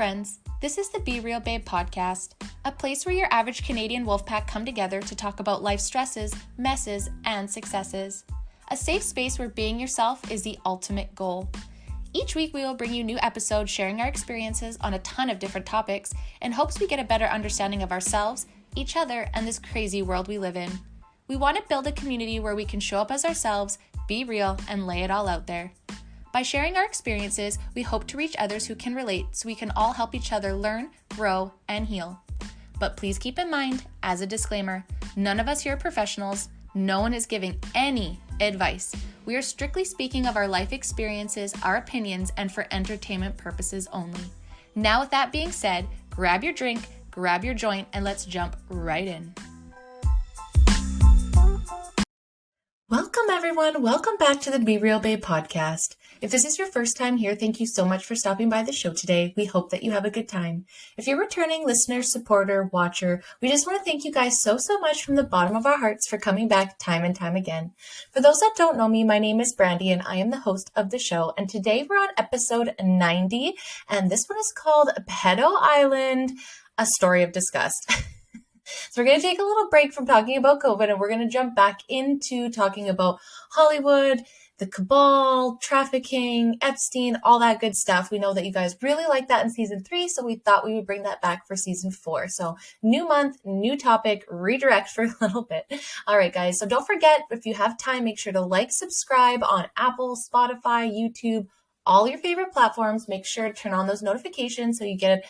friends. This is the Be Real Babe podcast, a place where your average Canadian wolfpack come together to talk about life stresses, messes, and successes. A safe space where being yourself is the ultimate goal. Each week we will bring you new episodes sharing our experiences on a ton of different topics in hopes we get a better understanding of ourselves, each other, and this crazy world we live in. We want to build a community where we can show up as ourselves, be real, and lay it all out there. By sharing our experiences, we hope to reach others who can relate so we can all help each other learn, grow, and heal. But please keep in mind, as a disclaimer, none of us here are professionals. No one is giving any advice. We are strictly speaking of our life experiences, our opinions, and for entertainment purposes only. Now, with that being said, grab your drink, grab your joint, and let's jump right in. Welcome, everyone. Welcome back to the Be Real Babe podcast. If this is your first time here, thank you so much for stopping by the show today. We hope that you have a good time. If you're a returning listener, supporter, watcher, we just want to thank you guys so much from the bottom of our hearts for coming back time and time again. For those that don't know me, my name is Brandy and I am the host of the show. And today we're on episode 90, and this one is called Pedo Island, A Story of Disgust. So we're going to take a little break from talking about COVID and we're going to jump back into talking about Hollywood, the cabal, trafficking, Epstein, all that good stuff. We know that you guys really like that in season 3, so we thought we would bring that back for season 4. So new month, new topic, redirect for a little bit. All right, guys. So don't forget, if you have time, make sure to like, subscribe on Apple, Spotify, YouTube, all your favorite platforms. Make sure to turn on those notifications so you get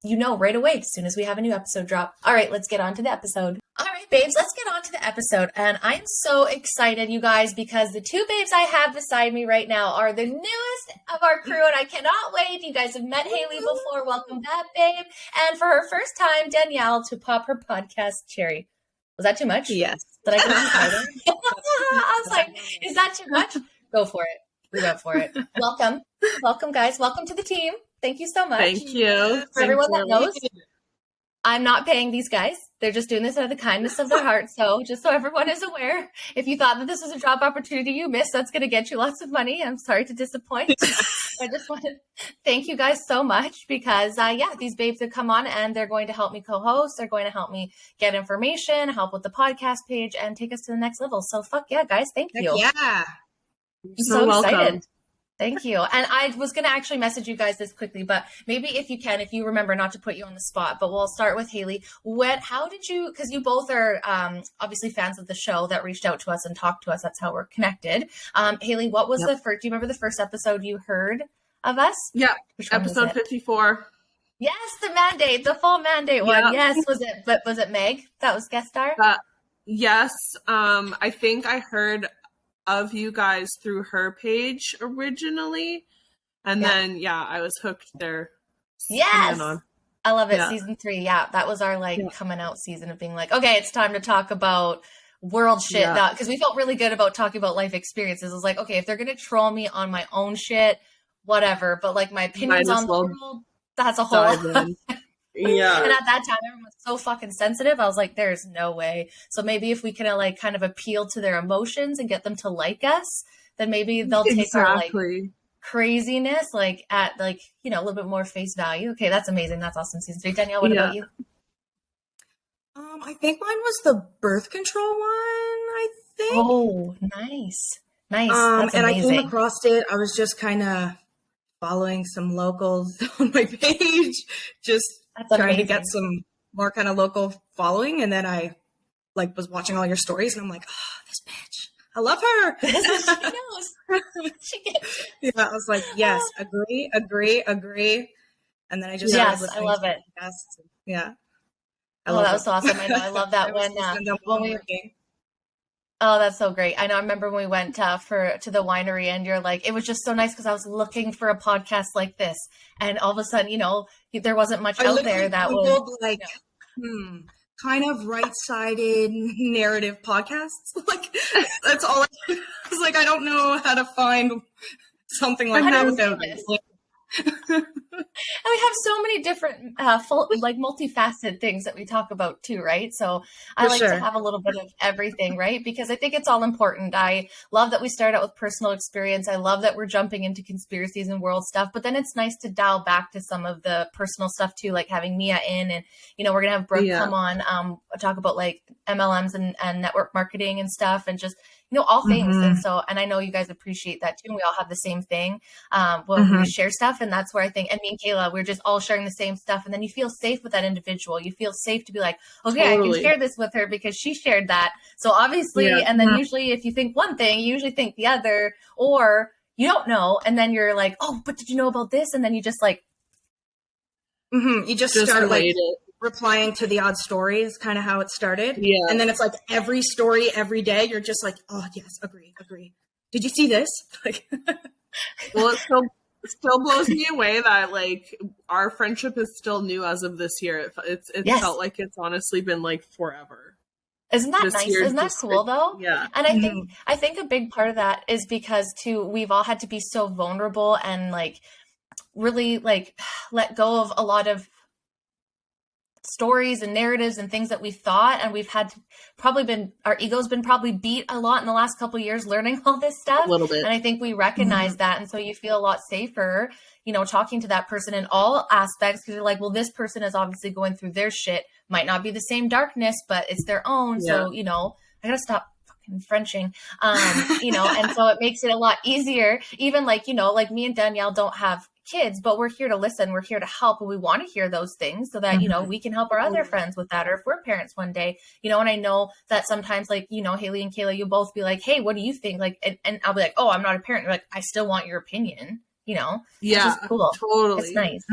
right away as soon as we have a new episode drop. All right, let's get on to the episode. All right, babes, let's get on to the episode. And I'm so excited, you guys, because the two babes I have beside me right now are the newest of our crew, and I cannot wait. You guys have met Haley before. Welcome back, babe. And for her first time, Danielle, to pop her podcast cherry. Was that too much? Yes. Did I get excited? I was like, is that too much? Go for it. We went for it. Welcome. Welcome, guys. Welcome to the team. Thank you so much. Thank you. For everyone that knows, I'm not paying these guys. They're just doing this out of the kindness of their heart. So just so everyone is aware, if you thought that this was a job opportunity you missed, that's going to get you lots of money. I'm sorry to disappoint. I just want to thank you guys so much because, these babes have come on and they're going to help me co-host. They're going to help me get information, help with the podcast page, and take us to the next level. So fuck yeah, guys. Thank you. Yeah. I'm so excited. Thank you. And I was going to actually message you guys this quickly, but maybe if you remember, not to put you on the spot, but we'll start with Haley. How did you, because you both are obviously fans of the show that reached out to us and talked to us. That's how we're connected. Haley, what was the first, do you remember the first episode you heard of us? Yeah. Episode 54. Yes, the mandate, the full mandate one. Yes. Was it Meg that was guest star? Yes. I think I heard of you guys through her page originally, and then I was hooked there. Yes, I love it. Season 3, that was our coming out season of being like, okay, it's time to talk about world shit, because we felt really good about talking about life experiences. It was like, okay, if they're gonna troll me on my own shit, whatever, but like my opinions on the world, that's a whole Yeah. And at that time, everyone was so fucking sensitive. I was like, there's no way. So maybe if we can kind of appeal to their emotions and get them to like us, then maybe they'll take our craziness at a little bit more face value. Okay, that's amazing. That's awesome. Season 3. Danielle, what about you? I think mine was the birth control one, I think. Oh, nice. Nice. That's and amazing. I came across it. I was just kind of following some locals on my page, just trying to get some more kind of local following. And then I was watching all your stories and I'm like, oh, this bitch, I love her. She knows. She gets it. I was like, yes, agree. And then I just I love it. Yeah. That was awesome. I know. I love that when oh, that's so great. I know. I remember when we went to the winery and you're like, it was just so nice because I was looking for a podcast like this. And all of a sudden, there wasn't much out there that was kind of right-sided narrative podcasts. That's all I was like, I don't know how to find something like that without And we have so many different, like multifaceted things that we talk about too, right? So I like to have a little bit of everything, right? Because I think it's all important. I love that we start out with personal experience. I love that we're jumping into conspiracies and world stuff, but then it's nice to dial back to some of the personal stuff too, like having Mia in, and, you know, we're going to have Brooke come on, talk about like MLMs and network marketing and stuff, and just, you know, all things. And so, and I know you guys appreciate that too. And we all have the same thing. We share stuff, and that's where I think, and me and Kayla, we're just all sharing the same stuff. And then you feel safe with that individual. You feel safe to be like, okay, I can share this with her because she shared that. So obviously, and then usually if you think one thing, you usually think the other, or you don't know. And then you're like, oh, but did you know about this? And then you just like, you just start like replying to the odd story is kind of how it started. Yeah. And then it's like every story, every day, you're just like, oh yes, agree. Did you see this? Like, well, it still blows me away that like our friendship is still new as of this year. It felt like it's honestly been like forever. Isn't that nice? Isn't that cool though? Yeah. And I think a big part of that is because too, we've all had to be so vulnerable and like really like let go of a lot of stories and narratives and things that we thought, and we've had to our ego's been probably beat a lot in the last couple of years learning all this stuff. A little bit. And I think we recognize that. And so you feel a lot safer, you know, talking to that person in all aspects, because you're like, well, this person is obviously going through their shit. Might not be the same darkness, but it's their own. Yeah. So, you know, I gotta stop fucking Frenching, you know, and so it makes it a lot easier. Even like, you know, like me and Danielle don't have kids, but we're here to listen, we're here to help, and we want to hear those things so that, you know, we can help our other friends with that, or if we're parents one day, you know. And I know that sometimes, like, you know, Haley and Kayla, you'll both be like, hey, what do you think? Like, and I'll be like, oh, I'm not a parent. You're like, I still want your opinion, you know. Yeah, which is cool. Totally. It's nice.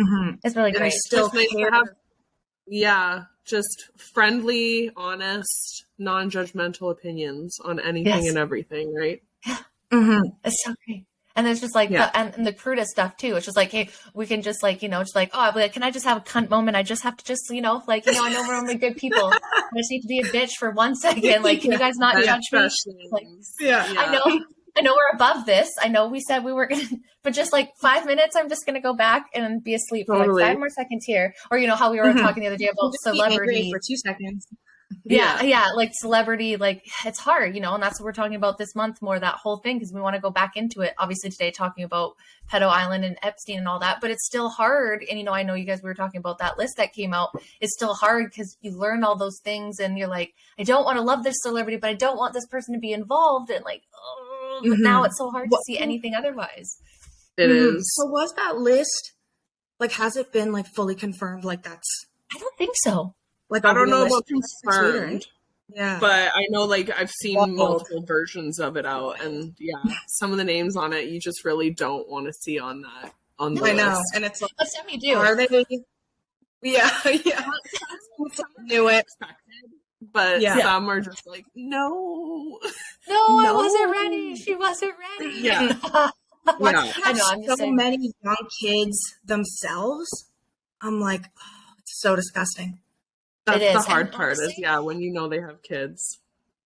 It's really great. Still nice to have, just friendly, honest, non-judgmental opinions on anything and everything, right? Yeah. It's so great. And there's just like and the crudest stuff too. It's just like, hey, we can just like, you know, just like, oh, I'll be like, can I just have a cunt moment? I just have to just, you know, like, you know, I know we're only good people. I just need to be a bitch for 1 second. Like, can you guys not judge me? Like, I know we're above this. I know we said we were going to, but just like 5 minutes, I'm just going to go back and be asleep for like 5 more seconds here. Or, you know, how we were talking the other day about celebrity. For 2 seconds. Yeah. Like celebrity, like it's hard, you know, and that's what we're talking about this month more, that whole thing, because we want to go back into it. Obviously today talking about Pedo Island and Epstein and all that, but it's still hard. And, you know, I know you guys were talking about that list that came out. It's still hard because you learn all those things and you're like, I don't want to love this celebrity, but I don't want this person to be involved. And like, oh, but now it's so hard to see anything otherwise. It is. So was that list, like, has it been like fully confirmed? Like that's, I don't think so. Like I don't know about confirmed, yeah, but I know like I've seen multiple versions of it out, and some of the names on it you just really don't want to see on the I know, list. and it's like, but some you do. Are they? Yeah. Knew it, but some are just like, no, I wasn't ready. She wasn't ready. Yeah, I know. I'm so many young kids themselves. I'm like, oh, it's so disgusting. That's the hard part is, when you know they have kids.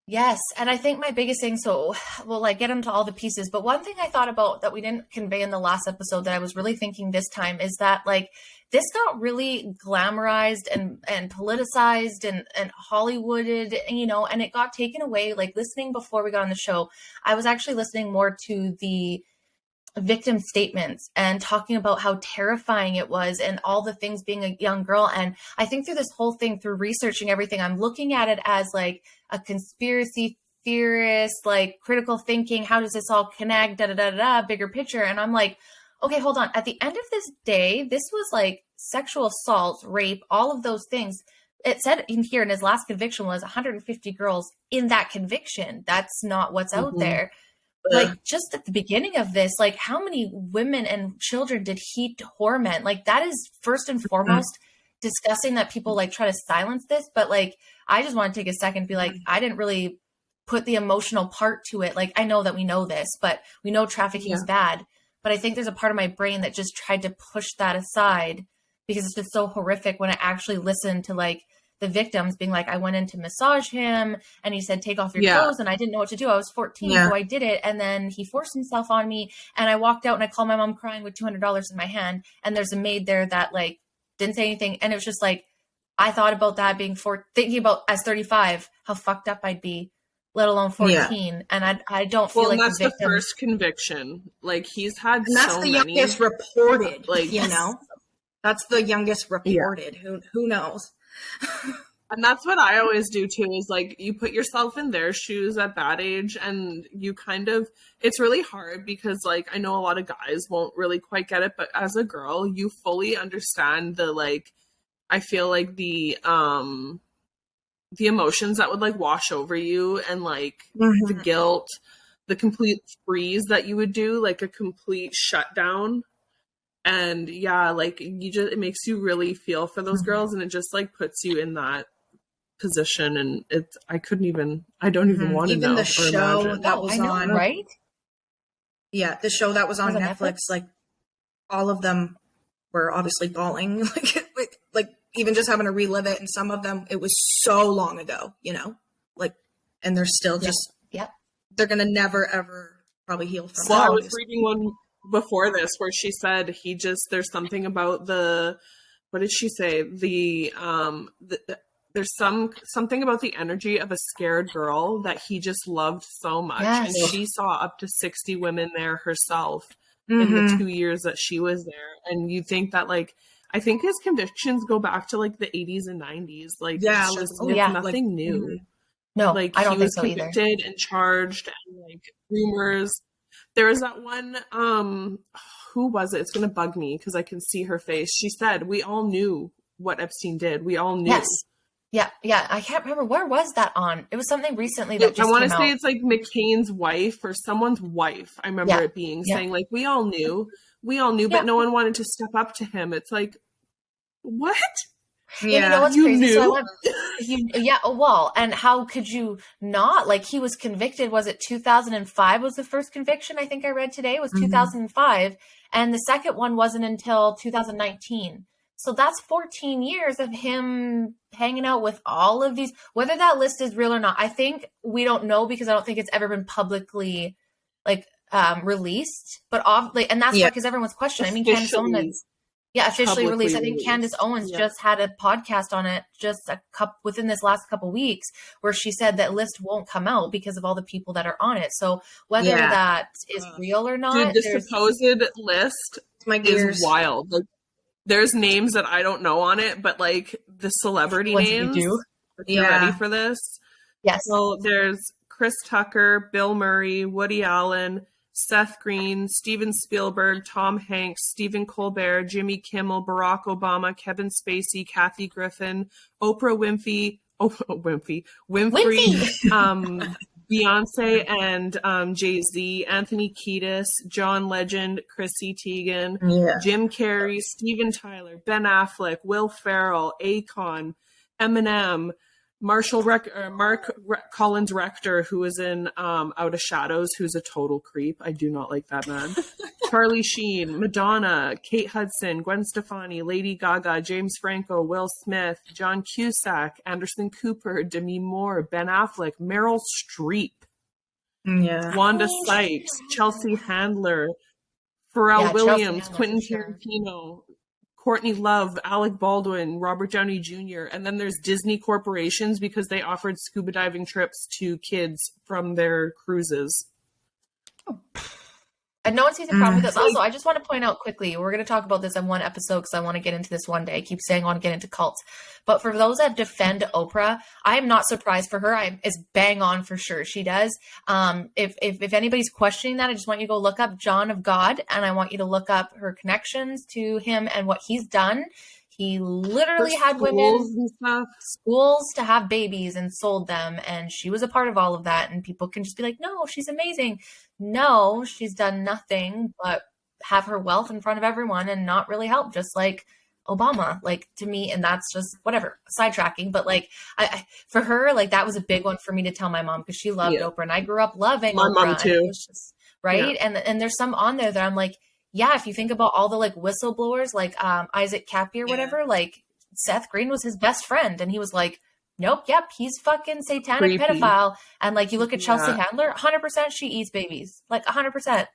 Yes. And I think my biggest thing, so we'll like get into all the pieces, but one thing I thought about that we didn't convey in the last episode that I was really thinking this time is that like this got really glamorized and politicized and Hollywooded, you know, and it got taken away. Like listening before we got on the show, I was actually listening more to the victim statements and talking about how terrifying it was and all the things being a young girl. And I think through this whole thing, through researching everything, I'm looking at it as like a conspiracy theorist, like critical thinking. How does this all connect? Bigger picture. And I'm like, okay, hold on. At the end of this day, this was like sexual assault, rape, all of those things. It said in here in his last conviction was 150 girls in that conviction. That's not what's out there. Like just at the beginning of this, like how many women and children did he torment? Like that is first and foremost disgusting that people like try to silence this. But like, I just want to take a second and be like, I didn't really put the emotional part to it. Like, I know that we know this, but we know trafficking is bad. But I think there's a part of my brain that just tried to push that aside because it's just so horrific when I actually listened to like the victims being like, I went in to massage him and he said, take off your clothes. And I didn't know what to do. I was 14, so I did it. And then he forced himself on me. And I walked out and I called my mom crying with $200 in my hand. And there's a maid there that like didn't say anything. And it was just like, I thought about that thinking about as 35, how fucked up I'd be, let alone 14. And I don't feel like that's the first conviction. Like he's had and that's the many. youngest reported, like, you know, that's the youngest reported. Who knows? And that's what I always do too, is like you put yourself in their shoes at that age and you kind of, it's really hard because like I know a lot of guys won't really quite get it, but as a girl, you fully understand the like, I feel like the emotions that would like wash over you and like the guilt, the complete freeze that you would do, like a complete shutdown. And yeah, like it makes you really feel for those girls, and it just like puts you in that position. And I don't even want to know. Even the show that was on, right? Yeah, the show that was on Netflix, like all of them were obviously bawling, like even just having to relive it. And some of them, it was so long ago, you know, like, and they're still just, they're going to never, ever probably heal from that. I was reading one before this where she said there's something about what did she say? There's something about the energy of a scared girl that he just loved so much. Yes. And she saw up to 60 women there herself in the 2 years that she was there. And you think that like, I think his convictions go back to like the 80s and 90s. Like, it's just nothing new. No, like I don't he think was so convicted either. and charged, and like rumors. There was that one, who was it? It's going to bug me because I can see her face. She said, we all knew what Epstein did. We all knew. Yes. Yeah. I can't remember. Where was that on? It was something recently that just I want to say out. It's like McCain's wife or someone's wife. I remember it being saying like, we all knew, but no one wanted to step up to him. It's like, what? Yeah, you know what's crazy? So and how could you not? Like, he was convicted, was it 2005 was the first conviction I think I read today, was 2005, and the second one wasn't until 2019. So that's 14 years of him hanging out with all of these, whether that list is real or not. I think we don't know because I don't think it's ever been publicly like released, but and that's why, because everyone's questioning. I mean, Candace Owens, officially released. I think Candace Owens just had a podcast on it just within this last couple weeks where she said that list won't come out because of all the people that are on it. So whether that is real or not, dude, the supposed list is wild. Like, there's names that I don't know on it, but like the celebrity names. If you're ready for this, yes. So there's Chris Tucker, Bill Murray, Woody Allen, Seth Green, Steven Spielberg, Tom Hanks, Stephen Colbert, Jimmy Kimmel, Barack Obama, Kevin Spacey, Kathy Griffin, Oprah Winfrey, Beyonce and Jay-Z, Anthony Kiedis, John Legend, Chrissy Teigen, Jim Carrey, Steven Tyler, Ben Affleck, Will Ferrell, Akon, Eminem, Mark Collins Rector, who was in Out of Shadows, who's a total creep. I do not like that man. Charlie Sheen, Madonna, Kate Hudson, Gwen Stefani, Lady Gaga, James Franco, Will Smith, John Cusack, Anderson Cooper, Demi Moore, Ben Affleck, Meryl Streep, Wanda Sykes, Chelsea Handler, Pharrell Williams, Quentin Tarantino, Courtney Love, Alec Baldwin, Robert Downey Jr., and then there's Disney corporations because they offered scuba diving trips to kids from their cruises. And no one sees a problem with this. Also, I just want to point out quickly, we're going to talk about this in one episode because I want to get into this one day. I keep saying I want to get into cults. But for those that defend Oprah, I am not surprised for her. It's bang on for sure. She does. If anybody's questioning that, I just want you to go look up John of God, and I want you to look up her connections to him and what he's done. He literally had women schools to have babies and sold them. And she was a part of all of that. And people can just be like, no, she's amazing. No, she's done nothing but have her wealth in front of everyone and not really help, just like Obama, like, to me. And that's just whatever, sidetracking. But like, for her, like, that was a big one for me to tell my mom because she loved Oprah, and I grew up loving my Oprah. Mom too. It was just, right. Yeah. And there's some on there that I'm like, yeah, if you think about all the like whistleblowers, like Isaac Cappy or whatever, like Seth Green was his best friend. And he was like, nope, yep, he's fucking satanic Creepy. pedophile. And like, you look at Chelsea Handler, 100% she eats babies. Like 100%.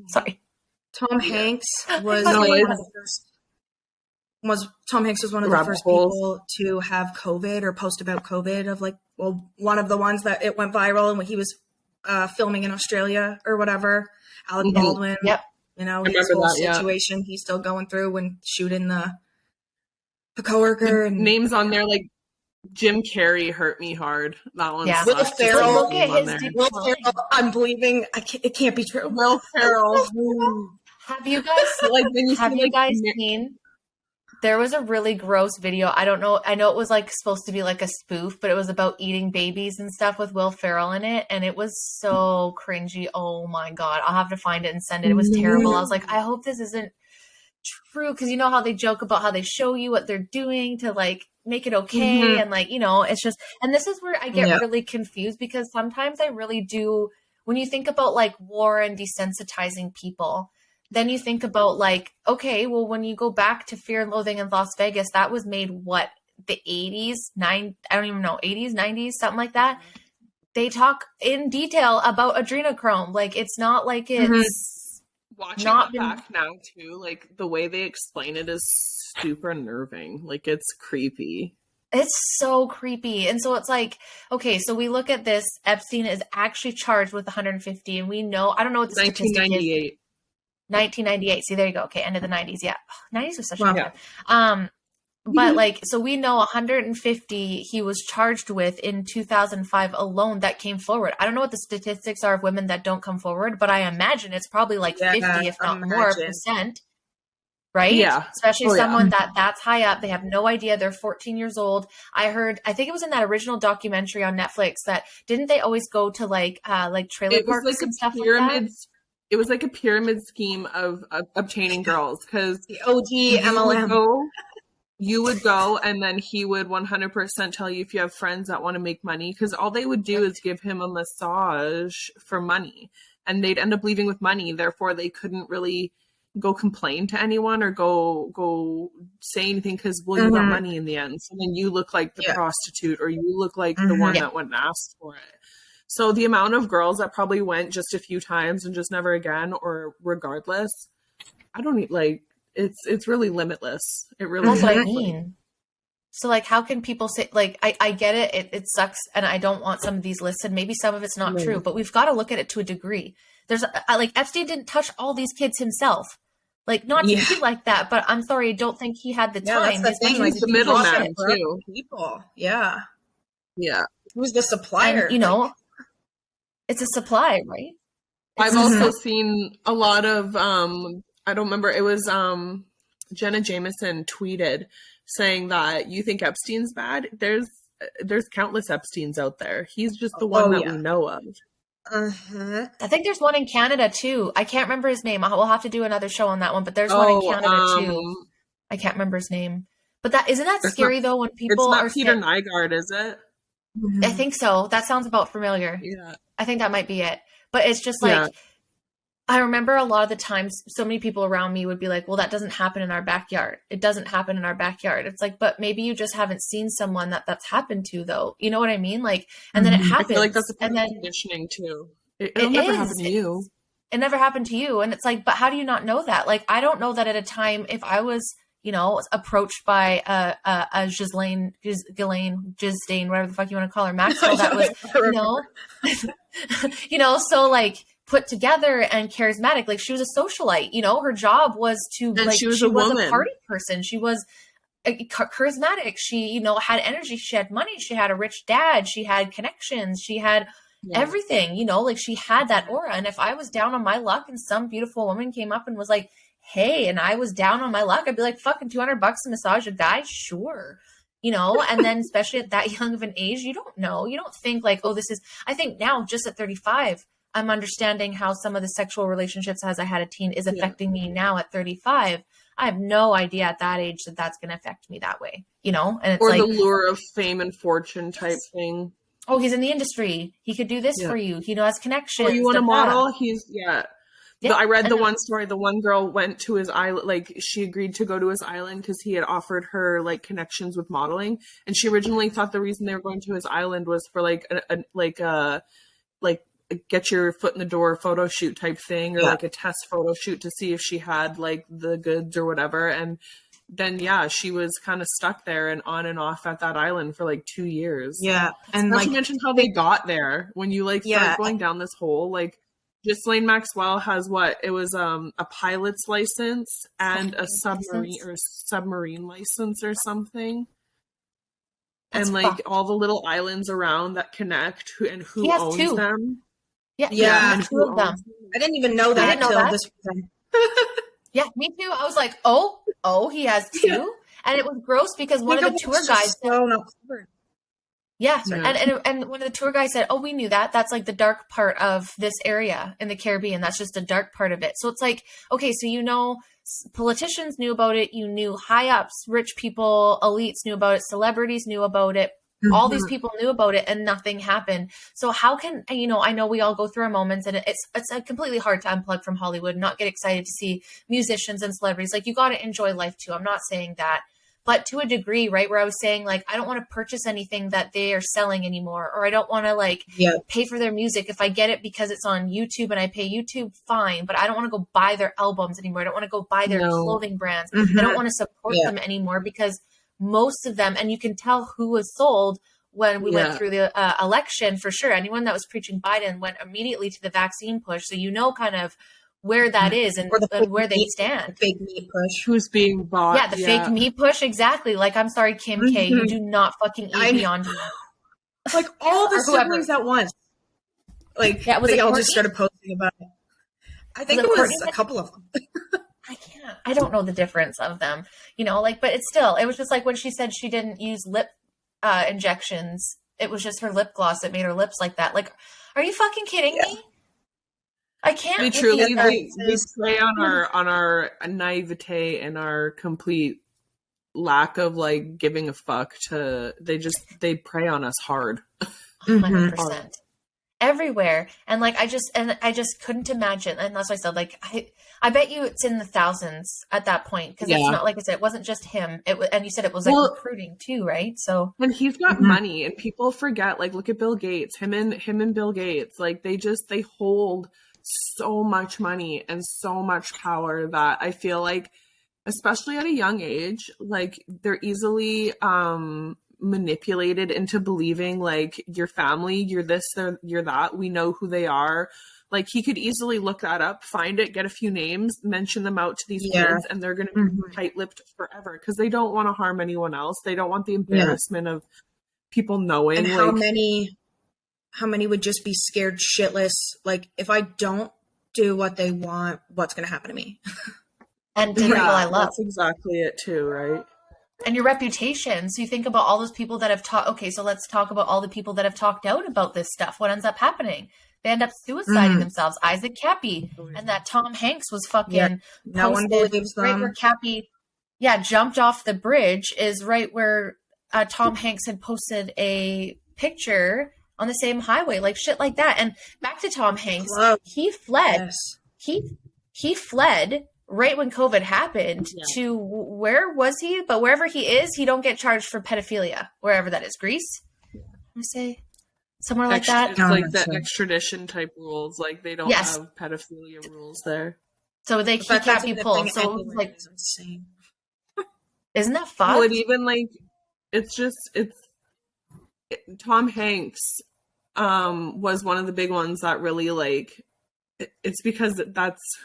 Sorry. Tom Hanks was Tom Hanks was one of the first people to have COVID or post about COVID, of like, well, one of the ones that it went viral, and when he was filming in Australia or whatever. Alec Baldwin, you know, his whole situation he's still going through when shooting the coworker. And names on there like Jim Carrey hurt me hard. That one. Yeah. Will Ferrell. Look at his Will Ferrell. I'm believing. It can't be true. Will Ferrell. Have you guys seen? There was a really gross video. I don't know. I know it was like supposed to be like a spoof, but it was about eating babies and stuff with Will Ferrell in it. And it was so cringy. Oh my God. I'll have to find it and send it. It was terrible. I was like, I hope this isn't true. Cause you know how they joke about how they show you what they're doing to like make it okay. And like, you know, it's just, and this is where I get really confused, because sometimes I really do, when you think about like war and desensitizing people, then you think about like, okay, well, when you go back to Fear and Loathing in Las Vegas, that was made what, the 80s, I don't even know, 80s, 90s, something like that. They talk in detail about adrenochrome. Like, it's not like it's watching it back now too. Like the way they explain it is super unnerving. Like it's creepy. It's so creepy. And so it's like, okay, so we look at this. Epstein is actually charged with 150, and we know, I don't know what the statistic is. 1998. See, there you go. Okay, end of the 90s. Yeah, 90s was such a time. But like, so we know 150 he was charged with in 2005 alone that came forward. I don't know what the statistics are of women that don't come forward, but I imagine it's probably like 50, if not more percent. Right? Yeah. Especially someone that's high up. They have no idea. They're 14 years old. I think it was in that original documentary on Netflix that didn't they always go to like trailer parks and stuff like that? It was like a pyramid scheme of obtaining girls, because the OG MLM. You would go, and then he would 100% tell you if you have friends that want to make money, because all they would do is give him a massage for money, and they'd end up leaving with money. Therefore, they couldn't really go complain to anyone or go say anything, because you got money in the end. So then you look like the prostitute, or you look like the one that went and asked for it. So the amount of girls that probably went just a few times and just never again, or regardless, I don't need, like, it's really limitless. It really is. That's what I mean. So like, how can people say, like, I get it. It sucks. And I don't want some of these listed. Maybe some of it's not true, but we've got to look at it to a degree. There's like Epstein didn't touch all these kids himself. Like, not to be like that, but I'm sorry. I don't think he had the time. That's the thing. Like, the middleman too. People. Yeah. Yeah. Who's the supplier? And, you know, it's a supply, right? I've also seen a lot of, I don't remember, it was Jenna Jameson tweeted saying that you think Epstein's bad. There's countless Epsteins out there. He's just the one that we know of. I think there's one in Canada too. I can't remember his name. We'll have to do another show on that one, but there's one in Canada too. I can't remember his name. But isn't that scary though, when people are Peter Nygard, is it? I think so. That sounds about familiar. Yeah. I think that might be it. But it's just like, I remember a lot of the times so many people around me would be like, well, that doesn't happen in our backyard. It doesn't happen in our backyard. It's like, but maybe you just haven't seen someone that's happened to, though. You know what I mean? Like, and then it happens. I feel like that's a conditioning too. It'll never happen to you. It never happened to you. And it's like, but how do you not know that? Like, I don't know that at a time, if I was, you know, approached by a Ghislaine, whatever the fuck you want to call her, Maxwell, that was, you know, you know, so like put together and charismatic. Like, she was a socialite, you know, her job was to, and like, she was a party person. She was charismatic. She, you know, had energy. She had money. She had a rich dad. She had connections. She had everything, you know, like she had that aura. And if I was down on my luck and some beautiful woman came up and was like, hey, and I was down on my luck, I'd be like, fucking $200 to massage a guy? Sure. You know, and then especially at that young of an age, you don't know. You don't think like, oh, this is, I think now just at 35, I'm understanding how some of the sexual relationships as I had a teen is affecting me now at 35. I have no idea at that age that that's going to affect me that way, you know? And it's or like the lure of fame and fortune type thing. Oh, he's in the industry. He could do this for you. He knows connections. Oh, you want a model? He's Yeah. I read the one story. The one girl went to his island, like she agreed to go to his island because he had offered her like connections with modeling, and she originally thought the reason they were going to his island was for like a get your foot in the door photo shoot type thing, or like a test photo shoot to see if she had like the goods or whatever. And then she was kind of stuck there and on and off at that island for like 2 years. Yeah, and not to mention how they got there. When you like start going down this hole, like. Ghislaine Maxwell has it was a pilot's license and a submarine license or something. That's and like all the little islands around that connect and who owns them. Yeah, and two of them. I didn't even know that until this weekend. Yeah, me too. I was like, oh, he has two? Yeah. And it was gross because one of the tour guys Yeah. And one of the tour guys said, oh, we knew that. That's like the dark part of this area in the Caribbean. That's just the dark part of it. So it's like, okay, so politicians knew about it. You knew high ups, rich people, elites knew about it. Celebrities knew about it. Mm-hmm. All these people knew about it and nothing happened. So how can, I know we all go through our moments and it's completely hard to unplug from Hollywood and not get excited to see musicians and celebrities. Like you got to enjoy life too. I'm not saying that. But to a degree, right, where I was saying, like, I don't want to purchase anything that they are selling anymore, or I don't want to, pay for their music. If I get it because it's on YouTube and I pay YouTube, fine. But I don't want to go buy their albums anymore. I don't want to go buy their clothing brands. Mm-hmm. I don't want to support them anymore because most of them, and you can tell who was sold when we went through the election for sure. Anyone that was preaching Biden went immediately to the vaccine push. So kind of where that is and where they stand. The fake meat push. Who's being bought. Yeah, the fake meat push, exactly. Like, I'm sorry, Kim K, you do not fucking eat Beyond Meat. Like, all the siblings at once. Like, they all just started posting about it. I think it was a couple of them. I don't know the difference of them. But it was just like when she said she didn't use lip injections. It was just her lip gloss that made her lips like that. Like, are you fucking kidding me? I can't. They truly they play on our naivete and our complete lack of like giving a fuck. They prey on us hard. 100%. Everywhere. And like I just couldn't imagine. And that's why I said, like, I bet you it's in the thousands at that point, because it's not, like I said, it wasn't just him. And you said it was like recruiting too, right? So when he's got money, and people forget, like, look at Bill Gates, him and Bill Gates, like they hold so much money and so much power that I feel like, especially at a young age, like they're easily manipulated into believing like your family, you're this, you're that, we know who they are. Like he could easily look that up, find it, get a few names, mention them out to these kids, and they're going to be tight-lipped forever because they don't want to harm anyone else. They don't want the embarrassment of people knowing. And how many would just be scared shitless? Like, if I don't do what they want, what's going to happen to me? And to people I love. That's exactly it too, right? And your reputation. So you think about all those people that have talked. Okay, so let's talk about all the people that have talked out about this stuff. What ends up happening? They end up suiciding themselves. Isaac Cappy. And that Tom Hanks was fucking no one believes them. Right where Cappy jumped off the bridge is right where Tom Hanks had posted a picture on the same highway, like shit like that. And back to Tom Hanks, he fled. Yes. He fled right when COVID happened to where was he? But wherever he is, he don't get charged for pedophilia, wherever that is. Greece? I say somewhere like that. It's like the extradition type rules. Like they don't have pedophilia rules there. So they can't be pulled. So it's like, insane. Isn't that fun? Well, even like Tom Hanks was one of the big ones that really like it's because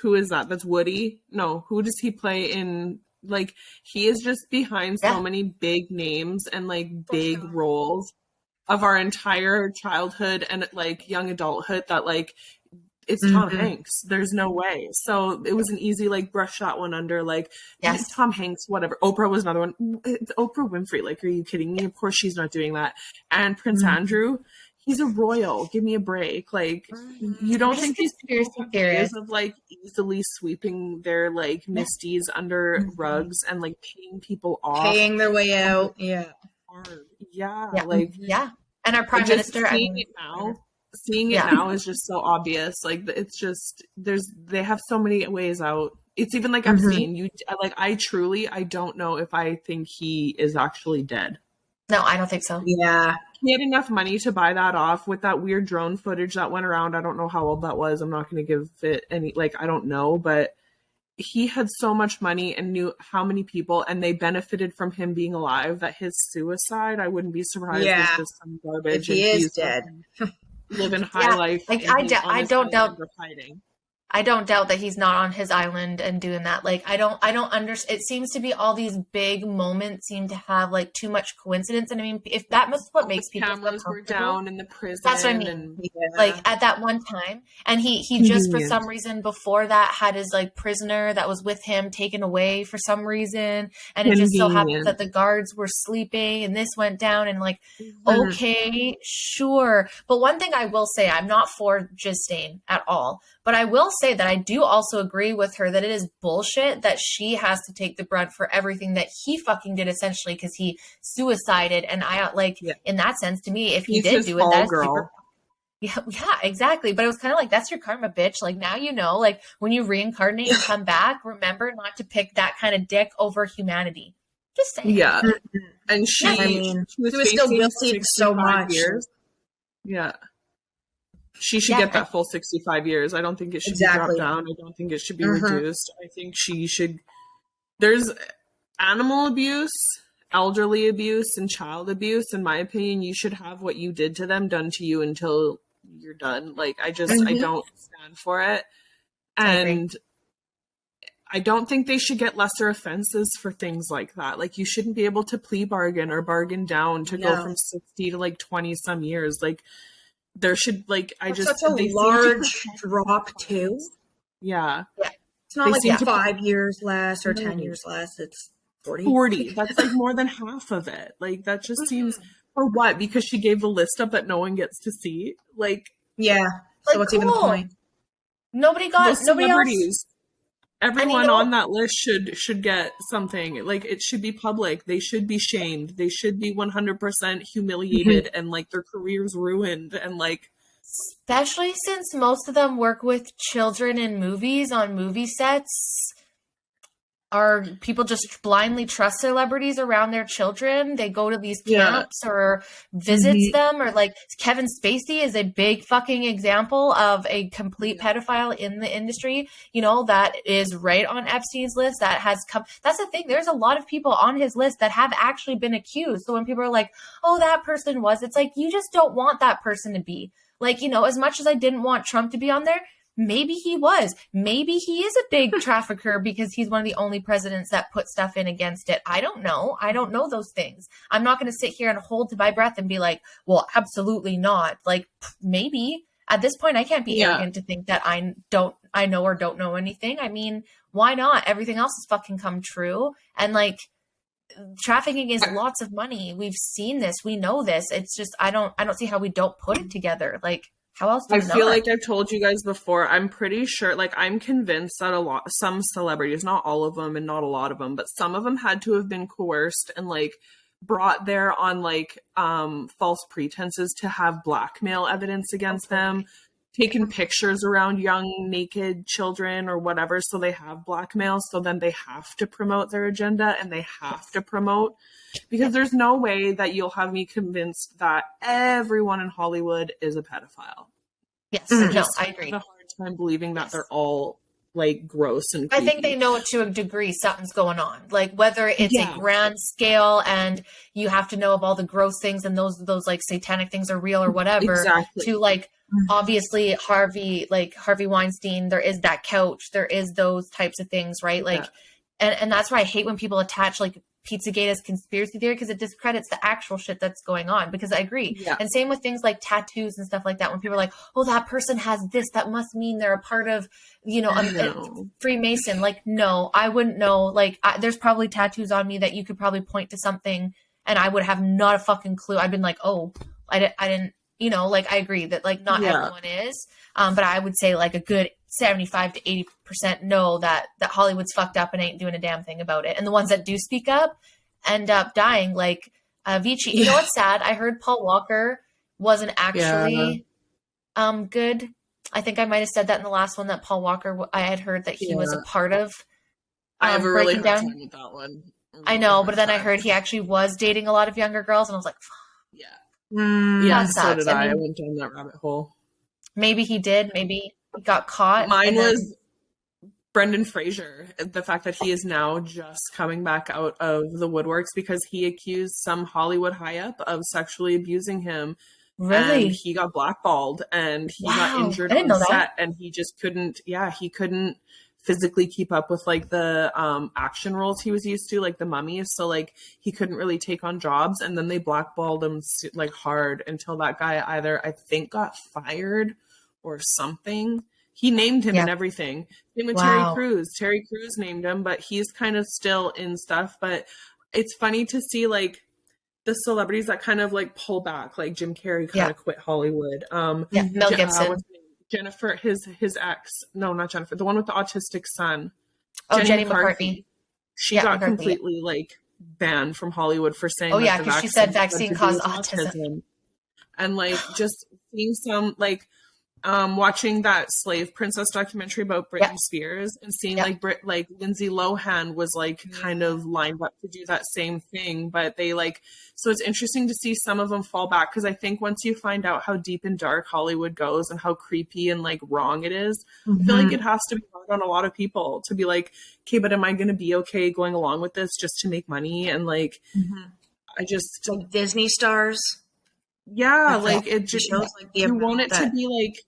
who is that? That's Woody. No, who does he play in? Like he is just behind so many big names and like big roles of our entire childhood and like young adulthood that like it's Tom Hanks. There's no way. So it was an easy like brush that one under, like it's Tom Hanks, whatever. Oprah was another one. It's Oprah Winfrey. Like, are you kidding me? Of course she's not doing that. And Prince Andrew, he's a royal. Give me a break. Like you don't think these people of like easily sweeping their like misdeeds under rugs and like paying people off, paying their way out. And our prime minister seeing it now. seeing it now is just so obvious. Like, it's just, they have so many ways out. It's even like Epstein. I don't know if I think he is actually dead. No, I don't think so. Yeah. He had enough money to buy that off with that weird drone footage that went around. I don't know how old that was. I'm not going to give it any, like, I don't know, but he had so much money and knew how many people, and they benefited from him being alive, that his suicide, I wouldn't be surprised, is just some garbage. If he is dead. Living high life. Like, I don't doubt I don't doubt that he's not on his island and doing that. Like, I don't understand. It seems to be all these big moments seem to have like too much coincidence. And I mean, if that was what makes people cameras were down in the prison. That's what I mean. Like at that one time, and he just for some reason before that had his like prisoner that was with him taken away for some reason, and it just so happens that the guards were sleeping and this went down, and like, okay, sure. But one thing I will say, I'm not for Justine at all. But I will say that I do also agree with her that it is bullshit that she has to take the brunt for everything that he fucking did, essentially, because he suicided. And I in that sense, to me, if he did do it, that's super. Yeah, exactly. But it was kind of like, that's your karma, bitch. Like, now you know, like, when you reincarnate and come back, remember not to pick that kind of dick over humanity. Just saying. Yeah. And she was still guilty so much. Years. Yeah. She should get that full 65 years. I don't think it should be dropped down. I don't think it should be reduced. I think she should. There's animal abuse, elderly abuse, and child abuse. In my opinion, you should have what you did to them done to you until you're done. Like, I don't stand for it. And I don't think they should get lesser offenses for things like that. Like, you shouldn't be able to plea bargain or bargain down to go from 60 to like 20 some years. Like, there should, like, such a large drop too. Yeah. It's not like 5 years less or 10 years less. It's 40. That's like more than half of it. Like, that just seems, for what? Because she gave the list up that no one gets to see? Like, yeah. So what's even the point? Nobody else. Everyone on that list should get something. Like, it should be public. They should be shamed. They should be 100% humiliated and like their careers ruined. And like, especially since most of them work with children in movies on movie sets. Are people just blindly trust celebrities around their children? They go to these camps or visits them, or like Kevin Spacey is a big fucking example of a complete pedophile in the industry, you know, that is right on Epstein's list that has come. That's the thing. There's a lot of people on his list that have actually been accused. So when people are like, oh, that person was, it's like, you just don't want that person to be. Like, you know, as much as I didn't want Trump to be on there, maybe he was. Maybe he is a big trafficker because he's one of the only presidents that put stuff in against it. I don't know. I don't know those things. I'm not going to sit here and hold to my breath and be like, well, absolutely not. Like, maybe. At this point, I can't be arrogant to think that I know or don't know anything. I mean, why not? Everything else has fucking come true. And like, trafficking is lots of money. We've seen this. We know this. It's just, I don't see how we don't put it together. Like, how else do you know? I feel like I've told you guys before, I'm pretty sure, like, I'm convinced that some celebrities, not all of them and not a lot of them, but some of them had to have been coerced and like brought there on like false pretenses to have blackmail evidence against them, taken pictures around young naked children or whatever, so they have blackmail, so then they have to promote their agenda and they have to promote, because there's no way that you'll have me convinced that everyone in Hollywood is a pedophile. Yes, no, I agree. I have a hard time believing that they're all like gross and creepy. I think they know to a degree something's going on, like whether it's a grand scale and you have to know of all the gross things and those like satanic things are real or whatever, to like obviously Harvey Weinstein, there is that couch, there is those types of things, right? Like, and that's why I hate when people attach like Pizzagate as conspiracy theory, because it discredits the actual shit that's going on. Because I agree. Yeah. And same with things like tattoos and stuff like that. When people are like, oh, that person has this, that must mean they're a part of, you know, a Freemason. Like, no, I wouldn't know. Like, there's probably tattoos on me that you could probably point to something and I would have not a fucking clue. I've been like, oh, I didn't, you know, like, I agree that like not everyone is. But I would say like a good 75 to 80% know that Hollywood's fucked up and ain't doing a damn thing about it. And the ones that do speak up end up dying, like Avicii. You know what's sad? I heard Paul Walker wasn't actually good. I think I might have said that in the last one that Paul Walker, I had heard that he was a part of I have a really breaking hard down. time with that one. I know, but then I heard he actually was dating a lot of younger girls, and I was like, yeah. That sucks. So did I. I went down that rabbit hole. Maybe he did. Maybe he got caught. Mine was Brendan Fraser. The fact that he is now just coming back out of the woodworks because he accused some Hollywood high-up of sexually abusing him. Really? And he got blackballed and he got injured on set and he just couldn't, he couldn't physically keep up with like the action roles he was used to, like the Mummy. So like he couldn't really take on jobs, and then they blackballed him like hard until that guy either, I think, got fired or something. He named him and everything. Same with Terry Crews. Terry Crews named him, but he's kind of still in stuff. But it's funny to see like the celebrities that kind of like pull back, like Jim Carrey kind of quit Hollywood. Mel Gibson. Jennifer, his ex, no, not Jennifer, the one with the autistic son. Jenny McCarthy. She got completely like banned from Hollywood for saying, because she said vaccine caused autism. And like just seeing some like watching that Slave Princess documentary about Britney Spears and seeing like Lindsay Lohan was like kind of lined up to do that same thing, but they like, so it's interesting to see some of them fall back, because I think once you find out how deep and dark Hollywood goes and how creepy and like wrong it is, I feel like it has to be hard on a lot of people to be like, okay, but am I going to be okay going along with this just to make money? And like, I just like Disney stars. Yeah, like it just shows like you want it to be like,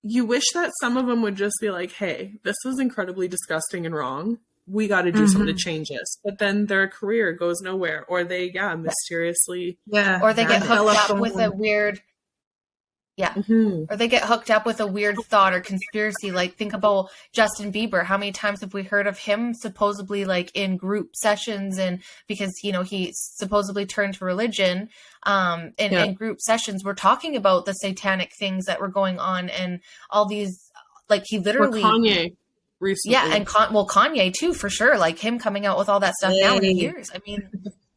you wish that some of them would just be like, hey, this is incredibly disgusting and wrong. We got to do something to change this. But then their career goes nowhere, or they, mysteriously. Yeah. Or they get hooked up with a weird. Yeah. Or they get hooked up with a weird thought or conspiracy. Like, think about Justin Bieber. How many times have we heard of him supposedly like in group sessions, and because, you know, he supposedly turned to religion in group sessions, we're talking about the satanic things that were going on and all these, like he literally. Or Kanye recently. Yeah. And Kanye too, for sure. Like him coming out with all that stuff now in years. I mean,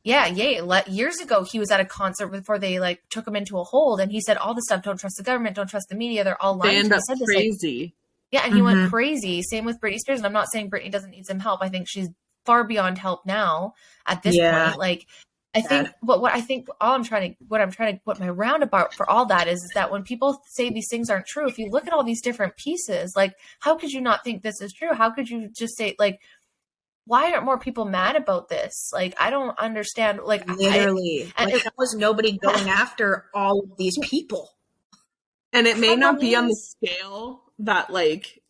years ago, he was at a concert before they like took him into a hold, and he said all the stuff. Don't trust the government. Don't trust the media. They're all lying. They end up crazy. And he went crazy. Same with Britney Spears. And I'm not saying Britney doesn't need some help. I think she's far beyond help now at this point. Like, I think what I'm trying to put my roundabout for all that is that when people say these things aren't true, if you look at all these different pieces, like how could you not think this is true? How could you just say like, why aren't more people mad about this? Like, I don't understand. Like, literally, how is nobody going after all of these people? And it may not be on the scale that like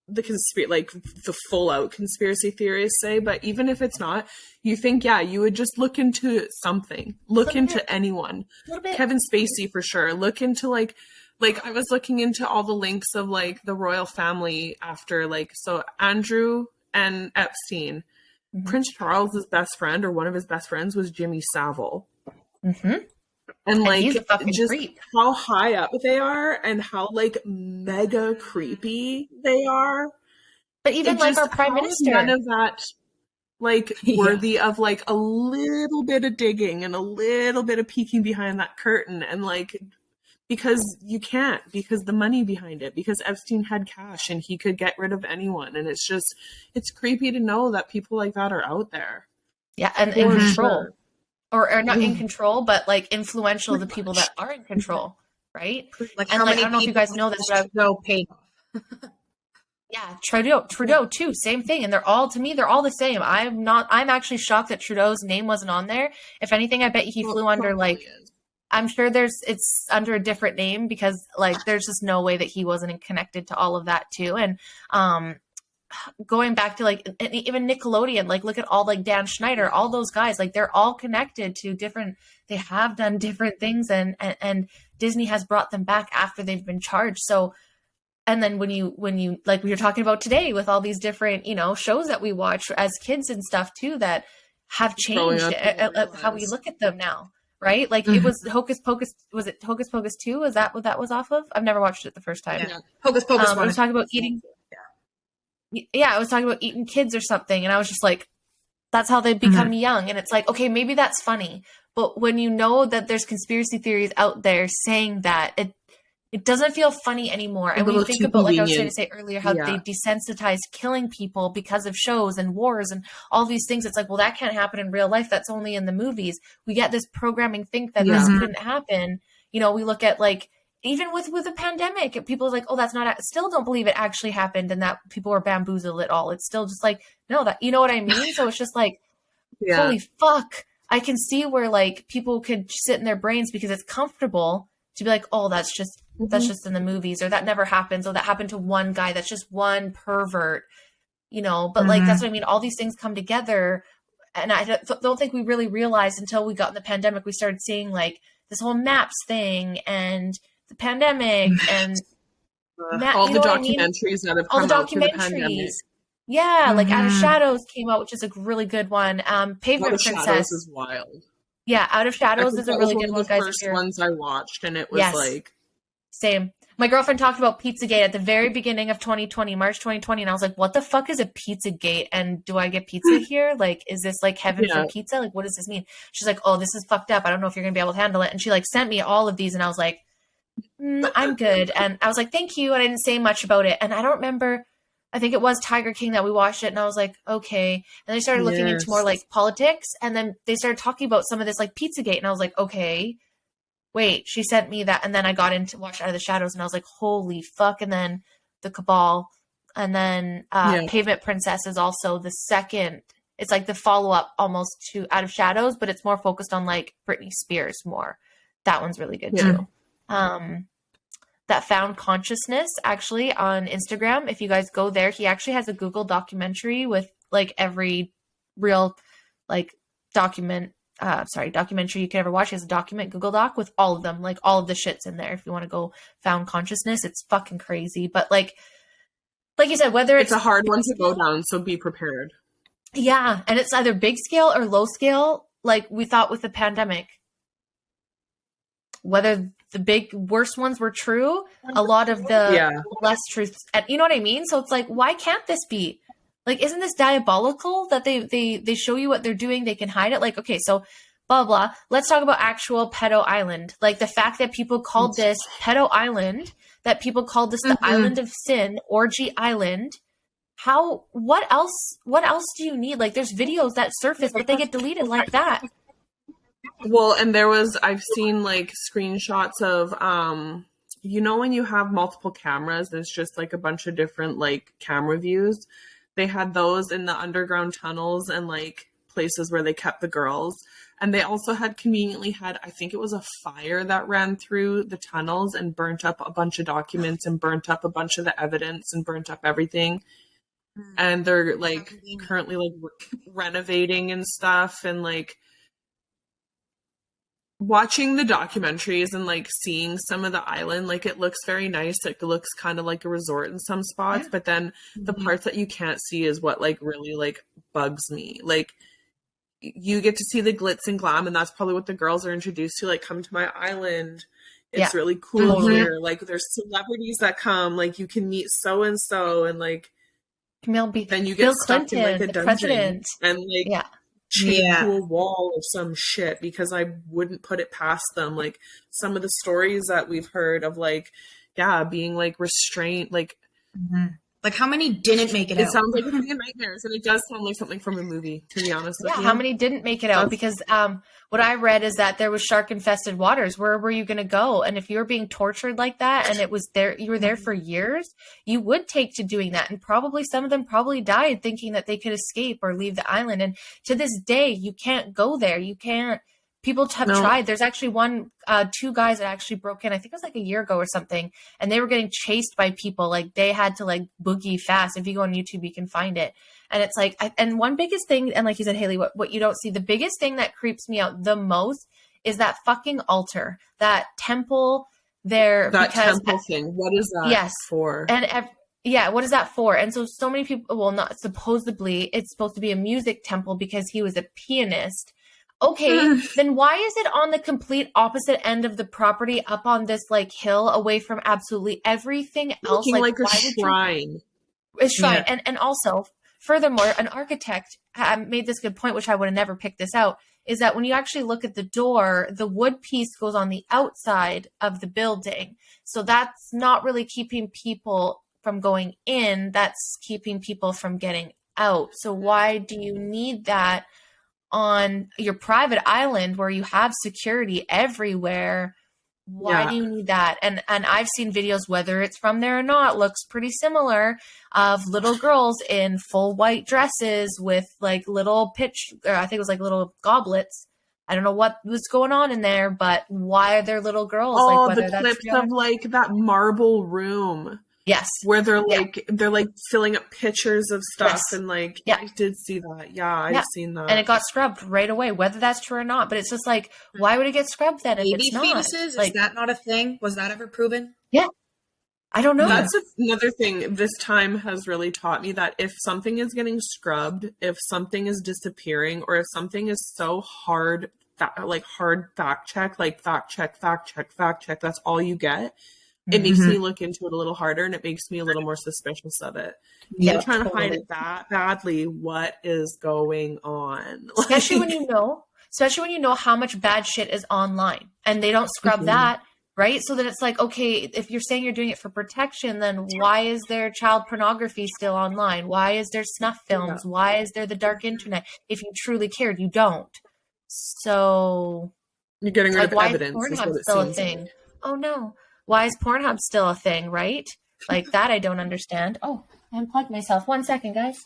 the full out conspiracy theorists say, but even if it's not, you think, you would just look into something, look into anyone. Kevin Spacey for sure. Look into like I was looking into all the links of like the royal family after like, so Andrew and Epstein, Prince Charles's best friend or one of his best friends was Jimmy Savile. And like just how high up they are and how like mega creepy they are. But even like our prime minister, none of that like worthy of like a little bit of digging and a little bit of peeking behind that curtain, and like because you can't, because the money behind it, because Epstein had cash and he could get rid of anyone, and it's creepy to know that people like that are out there. Yeah, and in control. Or not in control, but like influential, the people that are in control, right? Like, and like, I don't know if you guys know this, but Trudeau paid. Trudeau too, same thing. And they're all the same. I'm actually shocked that Trudeau's name wasn't on there. If anything, I bet he flew under like, I'm sure it's under a different name, because like there's just no way that he wasn't connected to all of that too. And going back to like even Nickelodeon, like look at all like Dan Schneider, all those guys, like they're all connected to they have done different things, and Disney has brought them back after they've been charged. So, and then when you like we were talking about today with all these different, you know, shows that we watch as kids and stuff too, that have changed how we look at them now. Right? Like it was Hocus Pocus. Was it Hocus Pocus 2? Is that what that was off of? I've never watched it the first time. Yeah. Hocus Pocus 1. I was talking about eating. Yeah, I was talking about eating kids or something, and I was just like, that's how they become young. And it's like, okay, maybe that's funny, but when you know that there's conspiracy theories out there saying that, It doesn't feel funny anymore. And when you think about, like I was trying to say earlier, how they desensitize killing people because of shows and wars and all these things. It's like, well, that can't happen in real life. That's only in the movies. We get this programming think that this couldn't happen. You know, we look at like, even with a pandemic, people are like, oh, that's not, still don't believe it actually happened and that people were bamboozled at all. It's still just like, no, that, you know what I mean? So it's just like, holy fuck. I can see where like people could sit in their brains because it's comfortable to be like, oh, that's just in the movies, or that never happens, or that happened to one guy. That's just one pervert, you know, but like, that's what I mean. All these things come together. And I don't think we really realized until we got in the pandemic, we started seeing like this whole maps thing and the pandemic and all the documentaries that have come out through the pandemic. Yeah, like Out of Shadows came out, which is a really good one. Pavement Princess. Out of Shadows is wild. Yeah, Out of Shadows is a really good one, guys. First ones I watched, and it was like same. My girlfriend talked about Pizzagate at the very beginning of 2020, March 2020, and I was like, "What the fuck is a Pizzagate? And do I get pizza here? Like, is this like heaven for pizza? Like, what does this mean?" She's like, "Oh, this is fucked up. I don't know if you're gonna be able to handle it." And she like sent me all of these, and I was like, "I'm good." And I was like, "Thank you," and I didn't say much about it. And I don't remember. I think it was Tiger King that we watched it, and I was like, okay. And they started looking into more like politics, and then they started talking about some of this like Pizzagate, and I was like, okay, wait, she sent me that, and then I got into watch Out of the Shadows, and I was like, holy fuck. And then The Cabal, and then Pavement Princess is also the second. It's like the follow up almost to Out of Shadows, but it's more focused on like Britney Spears more. That one's really good too. That Found Consciousness, actually, on Instagram. If you guys go there, he actually has a Google documentary with like every real like documentary you can ever watch. He has a document Google Doc with all of them, like all of the shit's in there. If you want to go Found Consciousness, it's fucking crazy. But like you said, whether it's a hard one to go down, so be prepared. Yeah, and it's either big scale or low scale, like we thought with the pandemic. Whether the big worst ones were true, a lot of the less truths, and you know what I mean? So it's like, why can't this be? Like, isn't this diabolical that they show you what they're doing? They can hide it. Like, okay, so blah, blah. Let's talk about actual Pedo Island. Like the fact that people called this Pedo Island, that people called this the Island of Sin, Orgy Island. What else do you need? Like there's videos that surface, but they get deleted like that. Well, and I've seen like screenshots of, you know, when you have multiple cameras, there's just like a bunch of different like camera views. They had those in the underground tunnels and like places where they kept the girls. And they also conveniently had, I think it was a fire that ran through the tunnels and burnt up a bunch of documents and burnt up a bunch of the evidence and burnt up everything. And they're like currently like renovating and stuff, and like watching the documentaries and like seeing some of the island, like it looks very nice. It looks kind of like a resort in some spots, but then the parts that you can't see is what like really like bugs me. Like you get to see the glitz and glam, and that's probably what the girls are introduced to. Like, come to my island. It's really cool here. Like there's celebrities that come, like you can meet so-and-so, and like then you get Bill stuck Clinton, in like a the dungeon president. And like chained to a wall or some shit, because I wouldn't put it past them. Like some of the stories that we've heard of like, being like restrained, like like how many didn't make it out? It sounds like a million nightmares, and it does sound like something from a movie, to be honest with you. How many didn't make it out? Because what I read is that there was shark infested waters. Where were you going to go? And if you were being tortured like that, and it was there, you were there for years, you would take to doing that. And probably some of them probably died thinking that they could escape or leave the island. And to this day, you can't go there. You can't. People have tried. There's actually two guys that actually broke in. I think it was like a year ago or something, and they were getting chased by people. Like they had to like boogie fast. If you go on YouTube, you can find it. And it's like, and one biggest thing, and like you said, Haley, what you don't see, the biggest thing that creeps me out the most is that fucking altar, that temple there. That temple thing. What is that for? And what is that for? And so many people, well, not supposedly, it's supposed to be a music temple because he was a pianist. Okay, then why is it on the complete opposite end of the property, up on this like hill, away from absolutely everything else? Looking like a shrine. A shrine. And also, furthermore, an architect made this good point, which I would have never picked this out. is that when you actually look at the door, the wood piece goes on the outside of the building. So that's not really keeping people from going in. That's keeping people from getting out. So why do you need that on your private island where you have security everywhere? Why do you need that? And I've seen videos, whether it's from there or not, looks pretty similar, of little girls in full white dresses with like little I think it was like little goblets. I don't know what was going on in there, but why are there little girls? Oh, like whether the clips of like that marble room. Yes. Where they're like filling up pitchers of stuff and like yeah. I did see that. Yeah, I've seen that. And it got scrubbed right away, whether that's true or not. But it's just like, why would it get scrubbed then if it's not? Fetuses? Like, is that not a thing? Was that ever proven? Yeah. I don't know. That's another thing this time has really taught me, that if something is getting scrubbed, if something is disappearing, or if something is so hard fact check, that's all you get. It makes me look into it a little harder, and it makes me a little more suspicious of it. You're trying to hide it that badly. What is going on? Especially when you know how much bad shit is online, and they don't scrub that, right? So that it's like, okay, if you're saying you're doing it for protection, then why is there child pornography still online? Why is there snuff films? Yeah. Why is there the dark internet? If you truly cared, you don't. So you're getting rid of evidence. Why is Pornhub still a thing? Like. Oh no. Why is Pornhub still a thing, right? Like that I don't understand. Oh, I unplugged myself. 1 second, guys.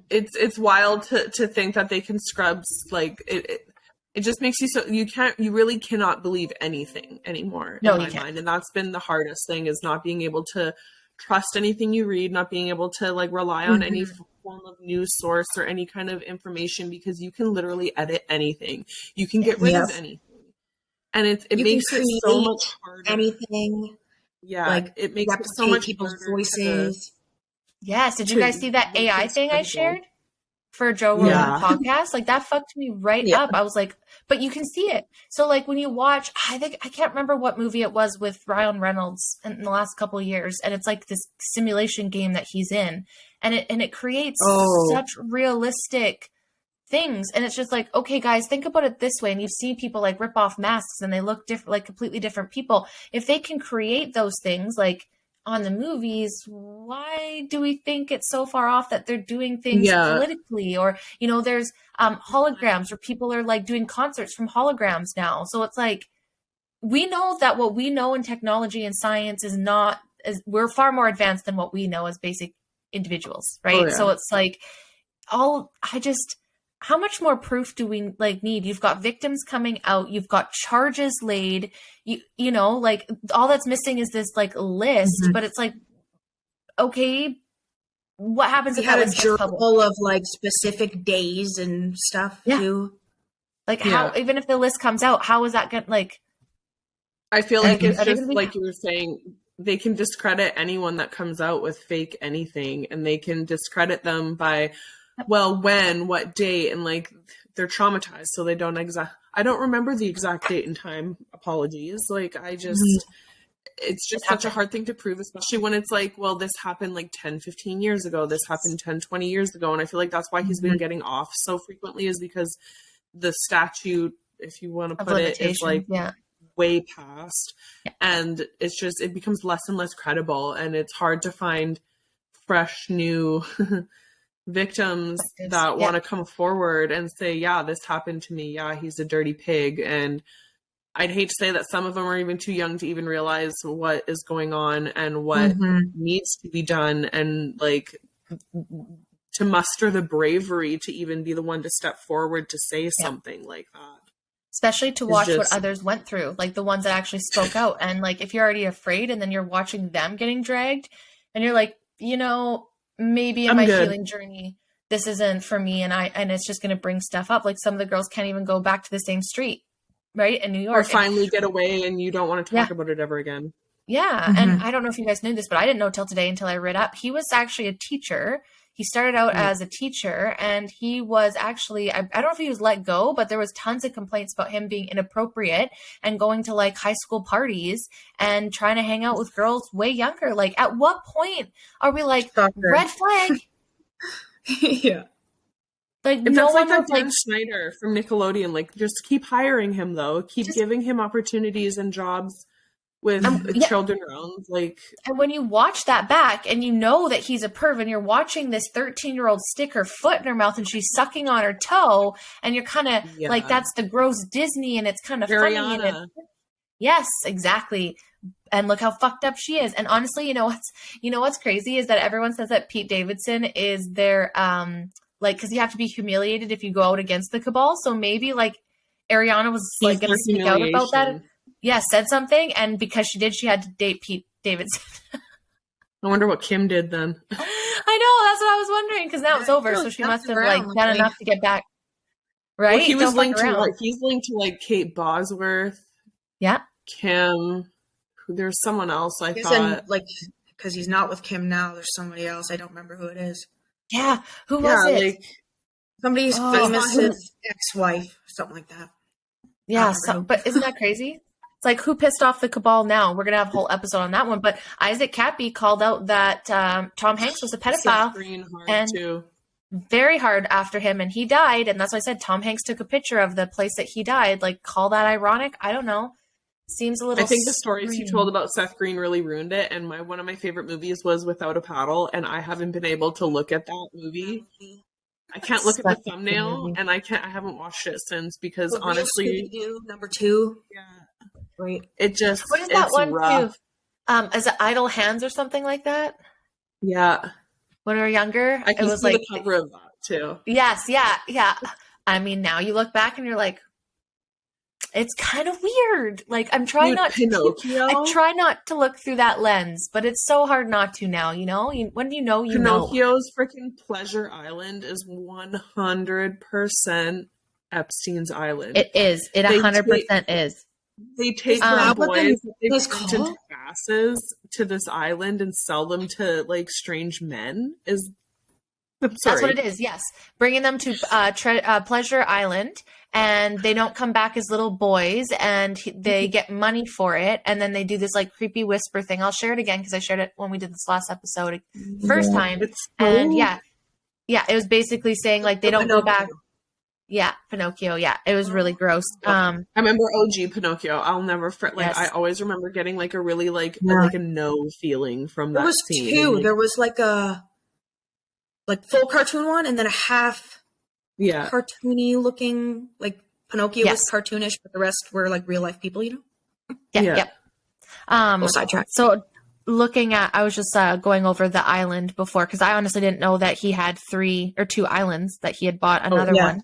It's wild to think that they can scrub, like it just makes you so you really cannot believe anything anymore in my mind. And that's been the hardest thing, is not being able to trust anything you read, not being able to like rely on any form of news source or any kind of information, because you can literally edit anything. You can get rid of anything. And it makes it so much harder. Anything. Yeah. Like it makes it so much people's voices. Yes. Did you guys see that AI thing I shared for Joe Rogan podcast? Like that fucked me right up. I was like, but you can see it. So like when you watch, I can't remember what movie it was with Ryan Reynolds in the last couple of years. And it's like this simulation game that he's in, and it creates such realistic things. And it's just like, okay, guys, think about it this way. And you've seen people like rip off masks and they look different, like completely different people. If they can create those things like on the movies, why do we think it's so far off that they're doing things politically? Or, you know, there's holograms where people are like doing concerts from holograms now. So it's like, we know that what we know in technology and science is not, we're far more advanced than what we know as basic individuals. Right. So it's like how much more proof do we like need? You've got victims coming out. You've got charges laid. You know, like all that's missing is this like list. But it's like, okay, what happens if that was a journal of like specific days and stuff too? Like how, even if the list comes out, how is that going to like? I feel like it's just like you were saying, they can discredit anyone that comes out with fake anything, and they can discredit them by, well, when, what date, and like they're traumatized, so they don't I don't remember the exact date and time. Apologies. Like it's just such a hard thing to prove, especially when it's like, well, this happened like 10, 15 years ago. This happened 10, 20 years ago. And I feel like that's why he's been getting off so frequently, is because the statute, if you want to put it, is like way past. And it's just, it becomes less and less credible. And it's hard to find fresh, new victims that want to come forward and say, yeah, this happened to me. Yeah, he's a dirty pig. And I'd hate to say that some of them are even too young to even realize what is going on and what needs to be done, and like to muster the bravery to even be the one to step forward to say something like that. Especially to watch what others went through, like the ones that actually spoke out. And like, if you're already afraid and then you're watching them getting dragged and you're like, you know, maybe in my healing journey, this isn't for me. And it's just going to bring stuff up. Like some of the girls can't even go back to the same street, right? In New York. Or finally get away and you don't want to talk about it ever again. Yeah. And I don't know if you guys knew this, but I didn't know till today until I read up. He was actually a teacher. He started out as a teacher, and he was actually, I don't know if he was let go, but there was tons of complaints about him being inappropriate and going to like high school parties and trying to hang out with girls way younger. Like at what point are we like, red flag? Yeah. Like, If no that's like one that was Dan like, Schneider from Nickelodeon, like just keep hiring him though. Keep giving him opportunities and jobs with children around. Like, and when you watch that back and you know that he's a perv and you're watching this 13-year-old stick her foot in her mouth and she's sucking on her toe and you're kind of like, that's the gross Disney and it's kind of funny. And yes, exactly. And look how fucked up she is. And honestly, you know what's crazy is that everyone says that Pete Davidson is their, like, because you have to be humiliated if you go out against the cabal. So maybe like Ariana was like going to speak out about that. Yeah, said something, and because she did, she had to date Pete Davidson. I wonder what Kim did then. I know, that's what I was wondering, because now it's over, so she must have like done enough to get back. Right? Well, he was linked to he's linked to like Kate Bosworth. Yeah. Kim. There's someone else I thought. Like, because he's not with Kim now, there's somebody else. I don't remember who it is. Yeah, who was it? Like, somebody's famous ex-wife, something like that. Yeah, but isn't that crazy? It's like, who pissed off the cabal now? We're going to have a whole episode on that one. But Isaac Cappy called out that Tom Hanks was a pedophile. And very hard after him. And he died. And that's why I said Tom Hanks took a picture of the place that he died. Like, call that ironic? I don't know. Seems a little... I think the stories he told about Seth Green really ruined it. And one of my favorite movies was Without a Paddle. And I haven't been able to look at that movie. I can't look at the thumbnail. And I haven't watched it since because honestly... Number 2. Yeah. Right. It just, what is that one rough. Too? Is it Idle Hands or something like that? Yeah. When we were younger, it was like the cover of that too. Yes, yeah. I mean, now you look back and you're like, it's kind of weird. Like, I'm trying I try not to look through that lens, but it's so hard not to now. You know, when you know, Pinocchio's freaking Pleasure Island is 100% Epstein's Island. It is. It 100% is. They take the boys that they've put into gases to this island and sell them to like strange men. That's what it is. Yes, bringing them to Pleasure Island, and they don't come back as little boys, and they get money for it, and then they do this like creepy whisper thing. I'll share it again because I shared it when we did this last episode, first time, and it was basically saying like they don't go back. Yeah, Pinocchio. Yeah, it was really gross. I remember OG Pinocchio. I'll never I always remember getting like a really like a no feeling from that scene. There was 2. There was like a full cartoon one, and then a half cartoony looking. Like Pinocchio was cartoonish, but the rest were like real life people. You know. Yeah. Sidetrack. So looking at, I was just going over the island before because I honestly didn't know that he had 3 or 2 islands that he had bought another one.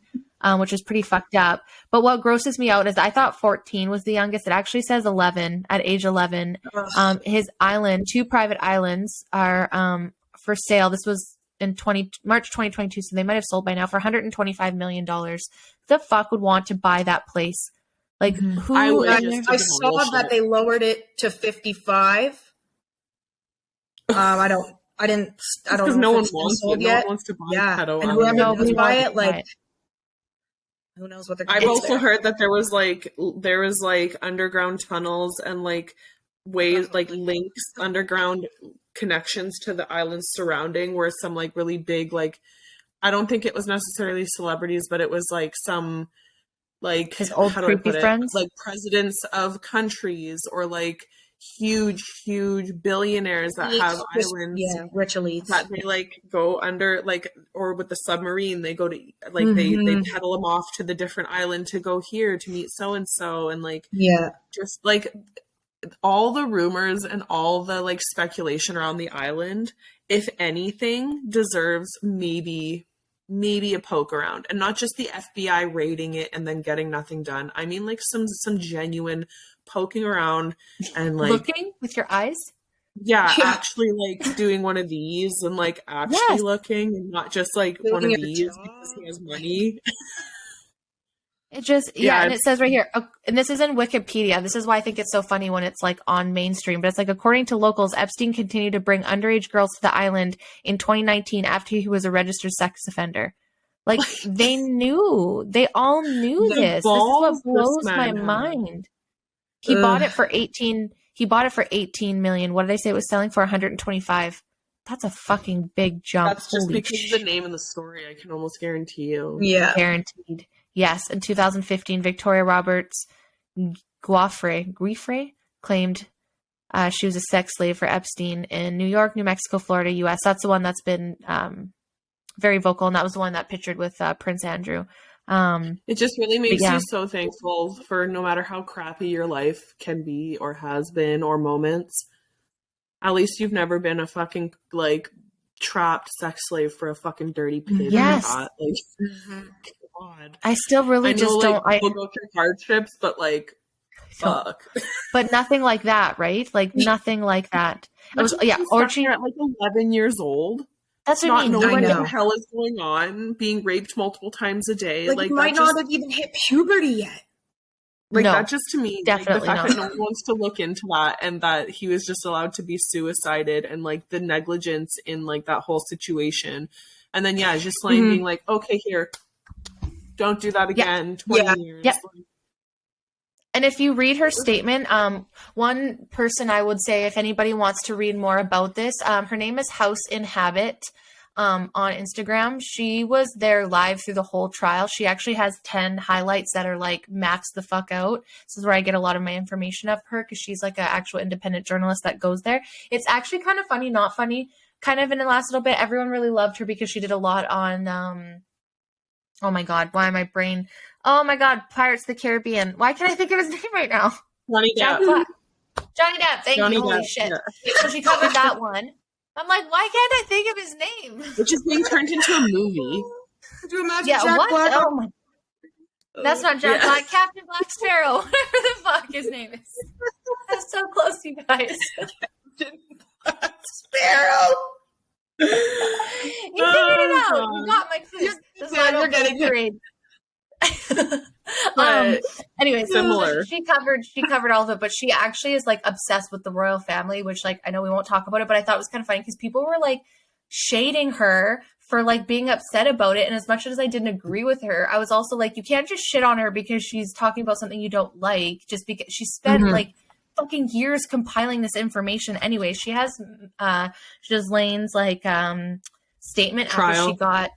Which is pretty fucked up. But what grosses me out is I thought 14 was the youngest. It actually says 11 at age 11. His island, 2 private islands are for sale. This was in March 2022, so they might have sold by now for $125 million. Who the fuck would want to buy that place? Like, who? I saw that they lowered it to 55. I don't know. Because no one wants it. No one wants to buy pedo. And whoever does buy it, like, who knows what they're going to do. I've also heard that there was underground tunnels and like ways, like links, underground connections to the islands surrounding where some like really big, like, I don't think it was necessarily celebrities, but it was like some like, his old creepy friends, like presidents of countries or like huge billionaires that have islands, rich elites that they like go under, like, or with the submarine they go to like they pedal them off to the different island to go here to meet so and so, and like just like all the rumors and all the like speculation around the island, if anything, deserves maybe a poke around, and not just the FBI raiding it and then getting nothing done. I mean like some genuine poking around and like looking with your eyes. Yeah, actually like doing one of these and like actually looking, and not just like one of these because he has money. It just, and it says right here, and this is in Wikipedia. This is why I think it's so funny when it's like on mainstream, but it's like, according to locals, Epstein continued to bring underage girls to the island in 2019 after he was a registered sex offender. Like, they all knew this. This is what blows my mind. He bought it for 18 million. What did they say it was selling for? 125. That's a fucking big jump. That's just because of the name and the story, I can almost guarantee you. Yeah. Guaranteed. Yes. In 2015, Victoria Roberts Guifre claimed she was a sex slave for Epstein in New York, New Mexico, Florida, U.S. That's the one that's been very vocal, and that was the one that pictured with Prince Andrew. It just really makes you so thankful for no matter how crappy your life can be or has been or moments. At least you've never been a fucking, like, trapped sex slave for a fucking dirty pig. Yes. Like, God. I still really just don't. People go through hardships, but, like, fuck. But nothing like that, right? Like, nothing like that. It was, Archie at, like, 11 years old. That's what I mean. Knowing what the hell is going on, being raped multiple times a day. Like might not have even hit puberty yet. Like, that just, to me, definitely like, the fact that no one wants to look into that, and that he was just allowed to be suicided, and, like, the negligence in, like, that whole situation. And then, just being like, okay, here, don't do that again, 20 years. Yep. And if you read her statement, one person I would say, if anybody wants to read more about this, her name is House in Habit on Instagram. She was there live through the whole trial. She actually has 10 highlights that are like maxed the fuck out. This is where I get a lot of my information of her, because she's like an actual independent journalist that goes there. It's actually kind of funny, not funny, kind of in the last little bit. Everyone really loved her because she did a lot on, oh my God, why am I brain? Oh my God, Pirates of the Caribbean. Why can't I think of his name right now? Johnny Depp. Johnny Depp, thank you, holy shit. Yeah. So she covered that one. I'm like, why can't I think of his name? Which is being turned into a movie. Could you imagine Jack Black? Oh my. That's not Jack Black. Captain Black Sparrow. Whatever the fuck his name is. That's so close, you guys. Captain Black Sparrow. You figured it out. You got my quiz. That's why I don't get a grade. Anyway, similar. So she covered all of it, but she actually is like obsessed with the royal family, which, like, I know we won't talk about it, but I thought it was kind of funny because people were like shading her for like being upset about it. And as much as I didn't agree with her, I was also like, you can't just shit on her because she's talking about something you don't like, just because she spent like fucking years compiling this information. Anyway, she has Ghislaine's like statement trial after she got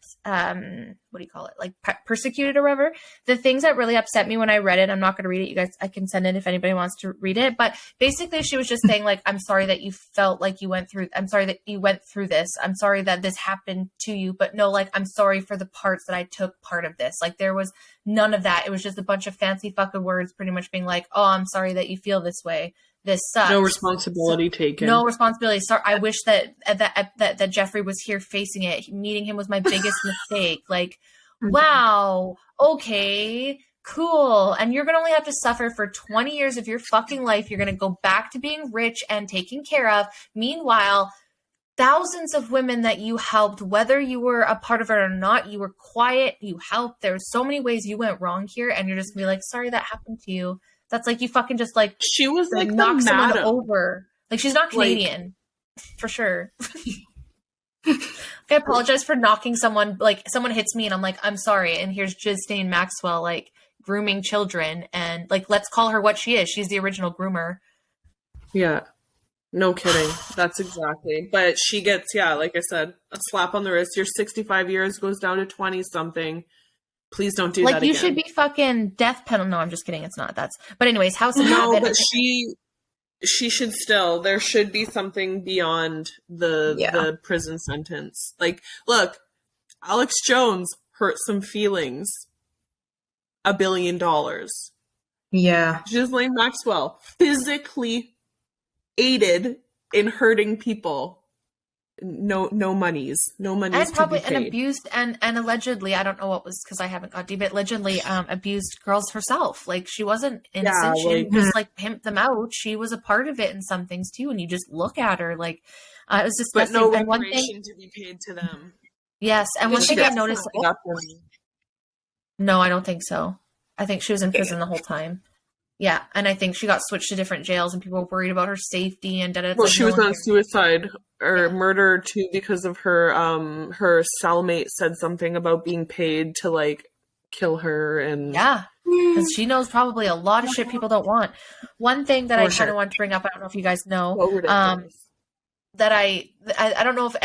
what do you call it, like persecuted or whatever. The things that really upset me when I read it, I'm not going to read it, you guys, I can send it if anybody wants to read it, but basically she was just saying like, I'm sorry that you felt like you went through, I'm sorry that you went through this, I'm sorry that this happened to you, but no, like, I'm sorry for the parts that I took part of this. Like, there was none of that. It was just a bunch of fancy fucking words pretty much being like, oh, I'm sorry that you feel this way, this sucks. No responsibility taken. No responsibility. Sorry, I wish that Jeffrey was here facing it. Meeting him was my biggest mistake. Like, wow, okay, cool. And you're gonna only have to suffer for 20 years of your fucking life. You're gonna go back to being rich and taken care of. Meanwhile, thousands of women that you helped, whether you were a part of it or not, you were quiet, you helped. There's so many ways you went wrong here, and you're just gonna be like, sorry that happened to you. That's like, you fucking just like, she was like knock someone over. Like, she's not Canadian, for sure. I apologize for knocking someone. Like, someone hits me and I'm like, I'm sorry. And here's Ghislaine Maxwell, like, grooming children. And like, let's call her what she is. She's the original groomer. Yeah. No kidding. That's exactly. But she gets, like I said, a slap on the wrist. Your 65 years goes down to 20 something. Please don't do that again. Like, you should be fucking death penalty. No, I'm just kidding. It's not. But anyways, House of Habit. No, but she should still, there should be something beyond the prison sentence. Like, look, Alex Jones hurt some feelings. $1 billion. Yeah. Ghislaine Maxwell physically aided in hurting people. No monies. And probably and abused and allegedly, I don't know what was, because I haven't got deep, but allegedly abused girls herself. Like, she wasn't innocent. She didn't just like pimp them out. She was a part of it in some things too. And you just look at her like, it was disgusting. But no reparation to be paid to them. Yes, and one thing I noticed. No, I don't think so. I think she was in prison the whole time. Yeah, and I think she got switched to different jails, and people were worried about her safety and Well, she was on suicide or murder too because of her. Her cellmate said something about being paid to like kill her, and because she knows probably a lot of shit people don't want. One thing that I kind of want to bring up, I don't know if you guys know, that I don't know if,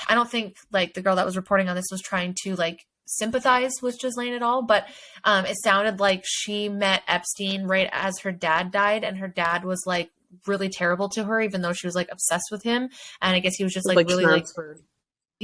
I don't think like the girl that was reporting on this was trying to like sympathize with Ghislaine at all, but it sounded like she met Epstein right as her dad died, and her dad was like really terrible to her, even though she was like obsessed with him. And I guess he was just like really transferred.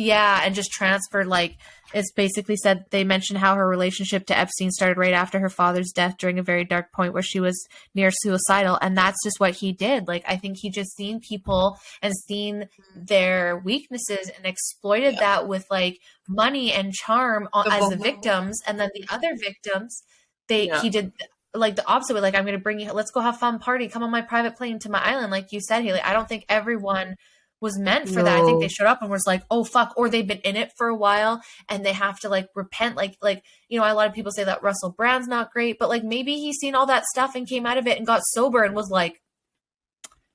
Yeah, and just transferred, like, it's basically said, they mentioned how her relationship to Epstein started right after her father's death during a very dark point where she was near suicidal, and that's just what he did. Like, I think he just seen people and seen their weaknesses and exploited that with, like, money and charm as the victims, and then the other victims, he did, like, the opposite way. Like, I'm going to bring you, let's go have fun, party, come on my private plane to my island, like you said, Haley. I don't think everyone was meant for that. I think they showed up and was like, oh fuck, or they've been in it for a while and they have to like repent. Like, you know, a lot of people say that Russell Brand's not great, but like maybe he's seen all that stuff and came out of it and got sober and was like,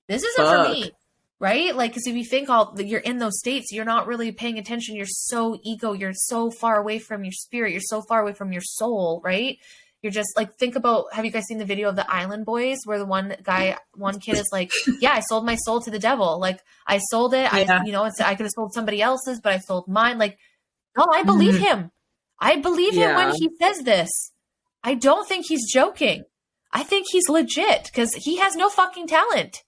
this isn't for me. Right? Like, because if you think you're in those states, you're not really paying attention. You're so ego. You're so far away from your spirit. You're so far away from your soul. Right? You're just like, think about, have you guys seen the video of the Island Boys where the one kid is like, yeah, I sold my soul to the devil. Like, I sold it. I could have sold somebody else's, but I sold mine. Like, no, I believe him. I believe him when he says this. I don't think he's joking. I think he's legit because he has no fucking talent.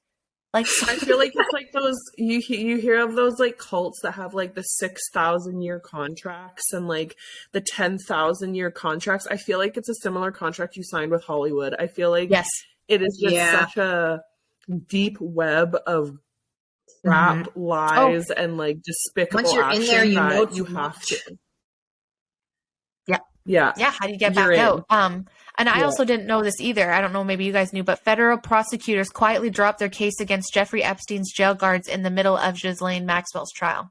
Like, I feel like it's like those, you hear of those like cults that have like the 6,000 year contracts and like the 10,000 year contracts. I feel like it's a similar contract you signed with Hollywood. I feel like it is just such a deep web of crap, lies, and like despicable once you're action in there, you have to. Yeah. How do you get back out? And I also didn't know this either. I don't know, maybe you guys knew, but federal prosecutors quietly dropped their case against Jeffrey Epstein's jail guards in the middle of Ghislaine Maxwell's trial.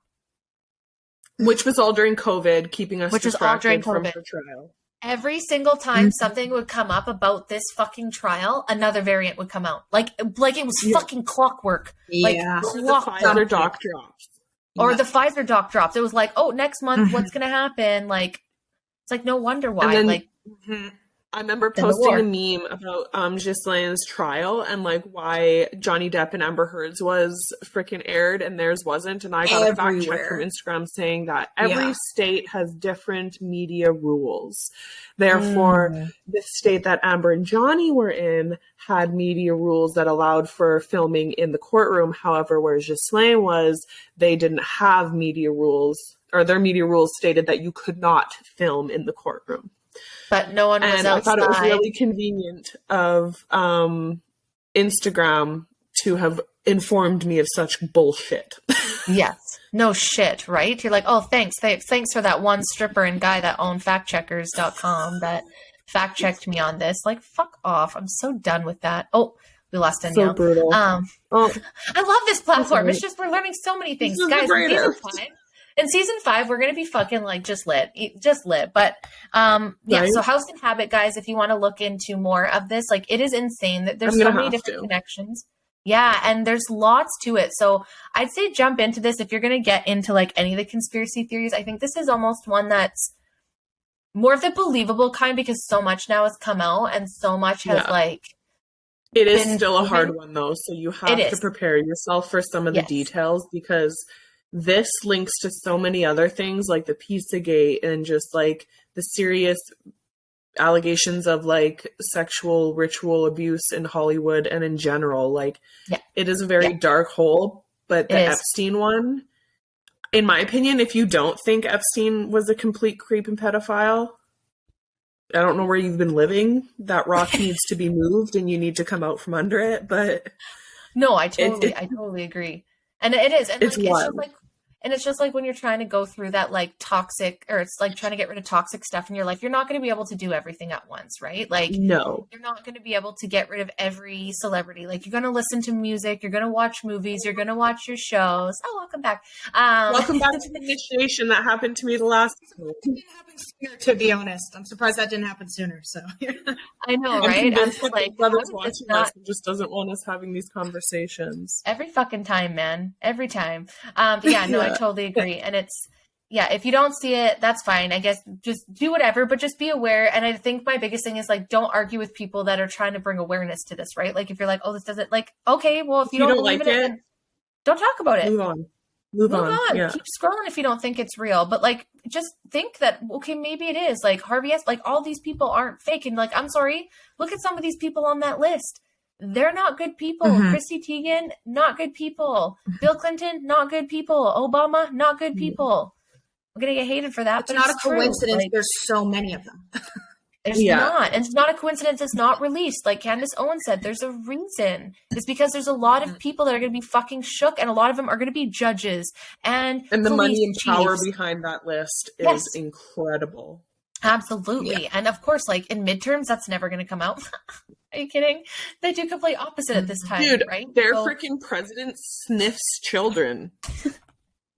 Which was all during COVID, keeping us distracted from her trial. Every single time something would come up about this fucking trial, another variant would come out. Like it was fucking clockwork. Like the Pfizer doc drops. Or the Pfizer doc drops. It was like, oh, next month, what's going to happen? Like, it's like, no wonder why. Then, I remember posting a meme about Ghislaine's trial and like why Johnny Depp and Amber Heard's was freaking aired and theirs wasn't. And I got a fact check from Instagram saying that every state has different media rules. Therefore, the state that Amber and Johnny were in had media rules that allowed for filming in the courtroom. However, where Ghislaine was, they didn't have media rules, or their media rules stated that you could not film in the courtroom. But no one was outside. I thought it was really convenient of Instagram to have informed me of such bullshit. Yes. No shit, right? You're like, oh, thanks for that one stripper and guy that owned factcheckers.com that fact-checked me on this. Like, fuck off. I'm so done with that. Oh, we lost Danielle. So brutal. I love this platform. It's just, we're learning so many things. Guys, in season 5, we're going to be fucking like just lit. But so House and Habit, guys, if you want to look into more of this, like it is insane that there's so many different connections. Yeah. And there's lots to it. So I'd say jump into this if you're going to get into like any of the conspiracy theories. I think this is almost one that's more of the believable kind because so much now has come out and so much has like. It is still a hard one though. So you have to prepare yourself for some of the details because this links to so many other things like the Pizzagate and just like the serious allegations of like sexual ritual abuse in Hollywood and in general. Like it is a very dark hole, but the Epstein one, in my opinion, if you don't think Epstein was a complete creep and pedophile, I don't know where you've been living. That rock needs to be moved and you need to come out from under it. But no, I totally agree. And it is. And it's just like when you're trying to go through that like toxic, or it's like trying to get rid of toxic stuff in your life, you're not going to be able to do everything at once, right? Like, no, you're not going to be able to get rid of every celebrity. Like, you're going to listen to music, you're going to watch movies, you're going to watch your shows. Oh, welcome back. Welcome back to the initiation that happened to me the last. It didn't happen sooner, to be honest. I'm surprised that didn't happen sooner. So I know, right? I'm just like, brother's watching us and just doesn't want us having these conversations every fucking time, man. Every time. But yeah, no, I totally agree. And it's, if you don't see it, that's fine. I guess just do whatever, but just be aware. And I think my biggest thing is like, don't argue with people that are trying to bring awareness to this, right? Like if you're like, oh, this doesn't like, okay, well, if you don't believe like it, Don't talk about it. Move on. Yeah. Keep scrolling if you don't think it's real. But like, just think that, okay, maybe it is. Like Harvey S., like all these people aren't fake. And like, I'm sorry, look at some of these people on that list. They're not good people. Chrissy Teigen, not good people. Bill Clinton, not good people. Obama, not good people. I'm going to get hated for that. It's not a coincidence. Like, there's so many of them. It's not. And it's not a coincidence it's not released. Like Candace Owens said, there's a reason. It's because there's a lot of people that are going to be fucking shook, and a lot of them are going to be judges and the money and power behind that list is incredible. Absolutely. Yeah. And of course, like in midterms, that's never going to come out. Are you kidding? They do complete opposite at this time, dude, right? Their freaking president sniffs children.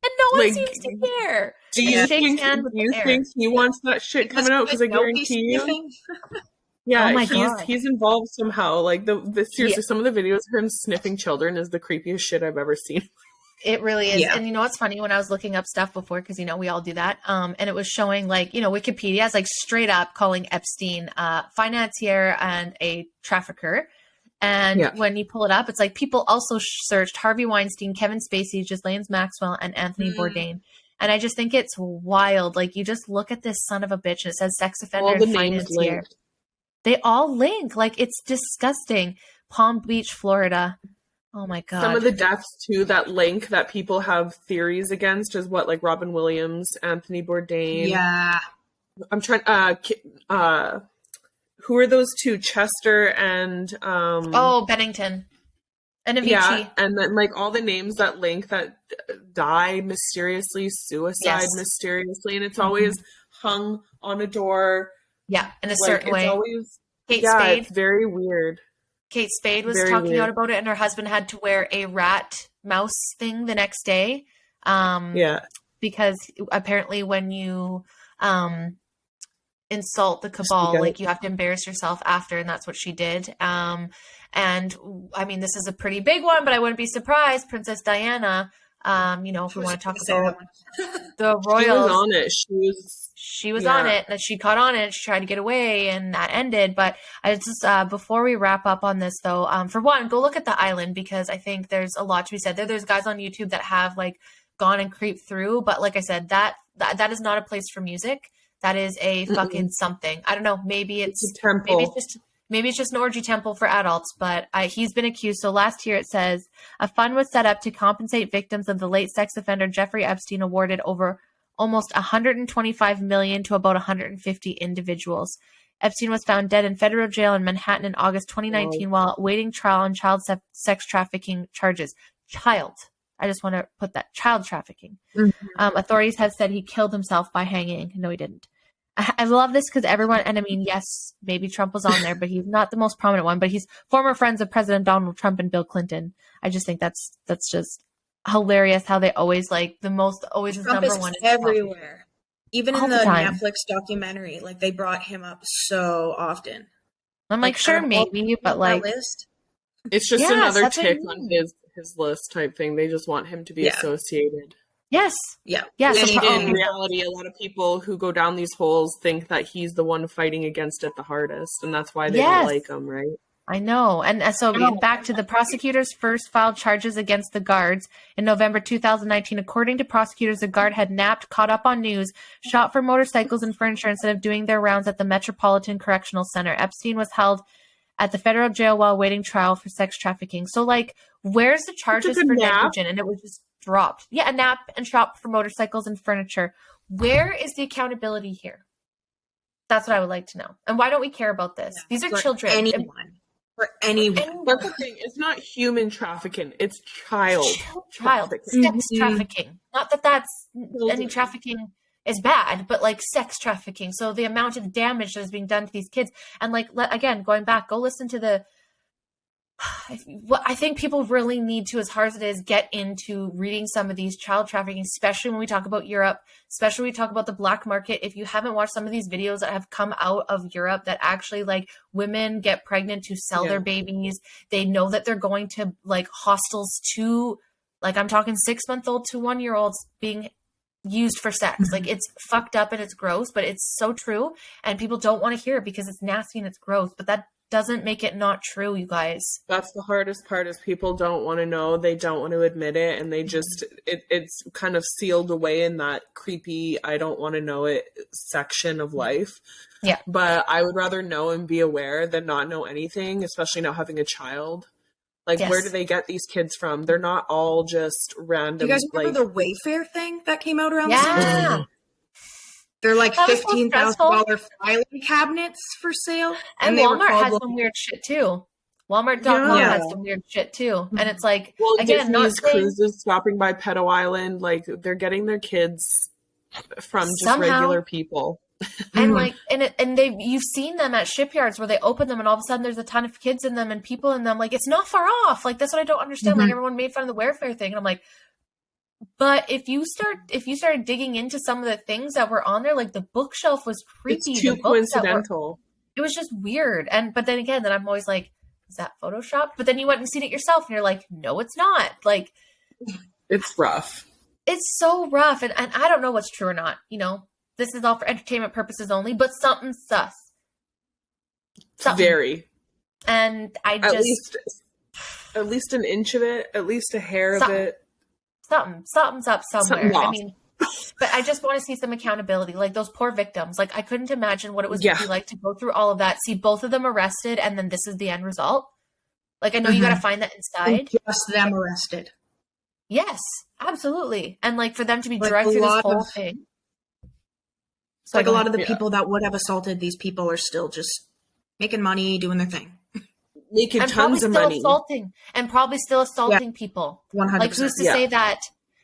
And no one seems to care. Do you think he wants that shit coming out? Because I guarantee you. Yeah, he's involved somehow. Like seriously, some of the videos of him sniffing children is the creepiest shit I've ever seen. It really is. Yeah. And you know what's funny? When I was looking up stuff before, because we all do that, and it was showing like, Wikipedia is like straight up calling Epstein financier and a trafficker. And when you pull it up, it's like people also searched Harvey Weinstein, Kevin Spacey, Ghislaine Maxwell, and Anthony Bourdain. And I just think it's wild. Like, you just look at this son of a bitch and it says sex offender and financier. They all link. Like, it's disgusting. Palm Beach, Florida. Oh my God. Some of the deaths too that link that people have theories against is what, like Robin Williams, Anthony Bourdain. Yeah. I'm trying who are those two? Chester and Bennington. And Avicii. Yeah, and then like all the names that link that die mysteriously, suicide mysteriously, and it's always hung on a door. Yeah, in a certain way. It's always Kate Spade. It's very weird. Kate Spade was talking out about it, and her husband had to wear a rat mouse thing the next day. Because apparently when you insult the cabal, like you have to embarrass yourself after, and that's what she did. And I mean, this is a pretty big one, but I wouldn't be surprised. Princess Diana, if we want to talk about the royals, she was on it, and she caught on it. She tried to get away, and that ended. But I just before we wrap up on this, though, for one, go look at the island, because I think there's a lot to be said there. There's guys on YouTube that have like gone and creeped through, but like I said, that is not a place for music. That is a fucking something. I don't know. Maybe it's a temple. Maybe it's just an orgy temple for adults. But he's been accused. So last year it says a fund was set up to compensate victims of the late sex offender Jeffrey Epstein, awarded over almost $125 million to about 150 individuals. Epstein was found dead in federal jail in Manhattan in August 2019 while awaiting trial on child sex trafficking charges. I just want to put that, child trafficking. Authorities have said he killed himself by hanging. No, he didn't. I love this because everyone, and I mean, yes, maybe Trump was on there, but he's not the most prominent one, but he's former friends of President Donald Trump and Bill Clinton. I just think that's just hilarious how they always like the most, always Trump is number one. Everywhere. Even in the Netflix documentary, like they brought him up so often. I'm like sure, maybe, but like, it's just another tick on his list type thing. They just want him to be associated. Yes. Yeah. Yes. And in reality, a lot of people who go down these holes think that he's the one fighting against it the hardest, and that's why they don't like him, right? I know. And so back to the prosecutors first filed charges against the guards in November 2019. According to prosecutors, the guard had napped, caught up on news, shot for motorcycles and furniture instead of doing their rounds at the Metropolitan Correctional Center. Epstein was held at the federal jail while awaiting trial for sex trafficking. So, like, where's the charges for negligent? And it was just dropped. Yeah, a nap and shop for motorcycles and furniture. Where is the accountability here? That's what I would like to know. And why don't we care about this? These are children. For anyone. That's the thing. It's not human trafficking. It's child trafficking. Sex trafficking. Not that that's any trafficking is bad, but like sex trafficking. So the amount of damage that is being done to these kids. And like, again, going back, go listen to what I think people really need to, as hard as it is, get into reading some of these child trafficking, especially when we talk about Europe, especially when we talk about the black market. If you haven't watched some of these videos that have come out of Europe that actually like women get pregnant to sell their babies, they know that they're going to like hostels to, like, I'm talking 6-month-old to 1-year-olds being used for sex. Like, it's fucked up and it's gross, but it's so true. And people don't want to hear it because it's nasty and it's gross, but that doesn't make it not true, you guys. That's the hardest part, is people don't want to know, they don't want to admit it, and they just it's kind of sealed away in that creepy I don't want to know it section of life. Yeah. But I would rather know and be aware than not know anything, especially not having a child. Like, where do they get these kids from? They're not all just random. Do you guys remember the Wayfair thing that came out around the same time? They're like $15,000 filing cabinets for sale. And Walmart has some weird shit too. Walmart.com has some weird shit too. And it's like, again, Disney's cruises stopping by Pedo Island, like, they're getting their kids from just regular people. And like, and you've seen them at shipyards where they open them and all of a sudden there's a ton of kids in them and people in them. Like, it's not far off. Like, that's what I don't understand. Like, everyone made fun of the Wayfair thing, and I'm like, but if you started digging into some of the things that were on there, like the bookshelf was creepy. It's too coincidental. It was just weird. But then again, I'm always like, is that Photoshopped? But then you went and seen it yourself and you're like, no, it's not. Like, it's rough. It's so rough. And I don't know what's true or not. You know, this is all for entertainment purposes only, but something's sus. Very. And I just... At least an inch of it, at least a hair of it. Something's up somewhere. I mean, but I just want to see some accountability. Like, those poor victims. Like, I couldn't imagine what it was really like to go through all of that, see both of them arrested, and then this is the end result. Like, I know you got to find that inside. And just them arrested. Yes, absolutely. And like, for them to be dragged through this whole thing. So like, a lot of the people that would have assaulted these people are still just making money, doing their thing. Making tons of money. Probably still assaulting people. 100%. Like, who's to say that?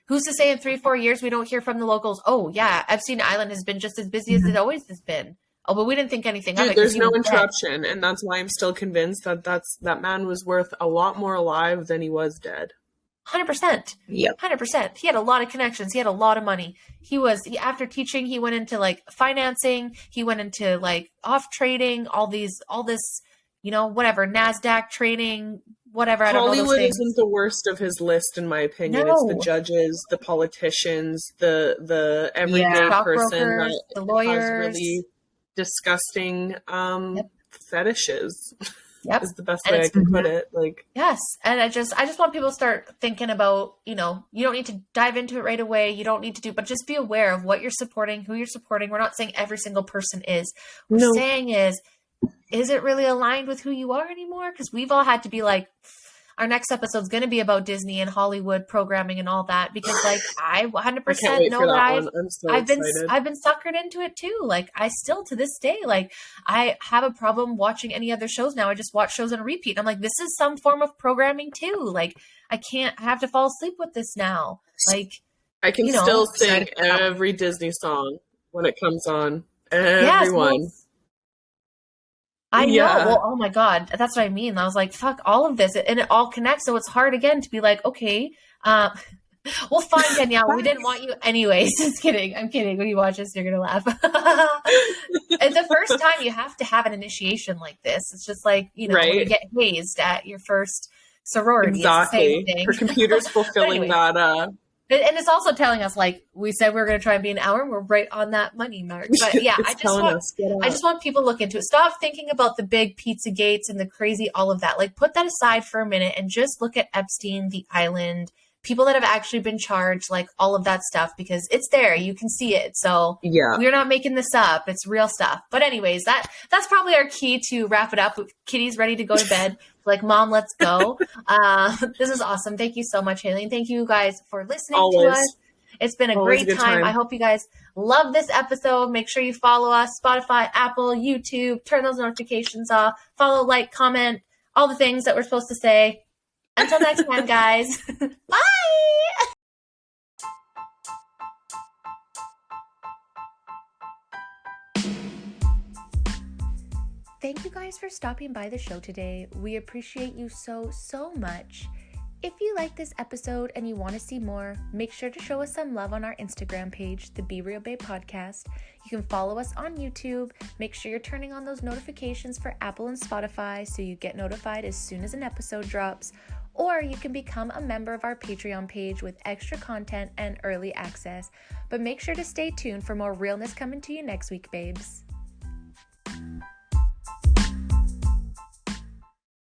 Who's to say in 3-4 years we don't hear from the locals? Oh yeah, Epstein Island has been just as busy as it always has been. Oh, but we didn't think anything of it. There's no interruption, and that's why I'm still convinced that man was worth a lot more alive than he was dead. 100%. Yep. 100%. He had a lot of connections. He had a lot of money. After teaching, he went into like financing. He went into like off trading. All this, you know, whatever, NASDAQ trading, whatever. I don't know those Hollywood things. isn't the worst of his list, in my opinion. No. It's the judges, the politicians, the everyday person that the lawyers, has really disgusting fetishes. Yep. Is the best way I can put it. Like, yes. And I just want people to start thinking about, you know, you don't need to dive into it right away. You don't need to but just be aware of what you're supporting, who you're supporting. We're not saying every single person is. What we're saying is it really aligned with who you are anymore? Because we've all had to be like, our next episode's going to be about Disney and Hollywood programming and all that, because like I 100% know that I've been suckered into it too. Like, I still to this day, like, I have a problem watching any other shows now. I just watch shows on a repeat. I'm like, this is some form of programming too. Like, I have to fall asleep with this now. Like, I can still sing every Disney song when it comes on. Everyone. Yes, I know. Well, oh my God. That's what I mean. I was like, fuck all of this. And it all connects. So it's hard again to be like, okay, well, fine, Danielle. We didn't want you anyways. Just kidding. I'm kidding. When you watch this, you're going to laugh. It's the first time you have to have an initiation like this. It's just like, you know, when you get hazed at your first sorority. Exactly. It's the same thing. Her computer's fulfilling that. And it's also telling us, like, we said we were going to try and be an hour, and we're right on that money mark. But yeah, I just want people to look into it. Stop thinking about the big pizza gates and the crazy, all of that. Like, put that aside for a minute and just look at Epstein, the island, people that have actually been charged, like all of that stuff, because it's there. You can see it. So we're not making this up. It's real stuff. But anyways, that's probably our key to wrap it up. Kitty's ready to go to bed. Like, Mom, let's go. This is awesome. Thank you so much, Haley. And thank you guys for listening to us. It's been a great time. I hope you guys love this episode. Make sure you follow us, Spotify, Apple, YouTube, turn those notifications off, follow, like, comment, all the things that we're supposed to say. Until next time, guys. Bye. Thank you guys for stopping by the show today. We appreciate you so much. If you like this episode and you want to see more, make sure to show us some love on our Instagram page, the Be Real Babe Podcast. You can follow us on YouTube. Make sure you're turning on those notifications for Apple and Spotify so you get notified as soon as an episode drops. Or you can become a member of our Patreon page with extra content and early access. But make sure to stay tuned for more realness coming to you next week, babes.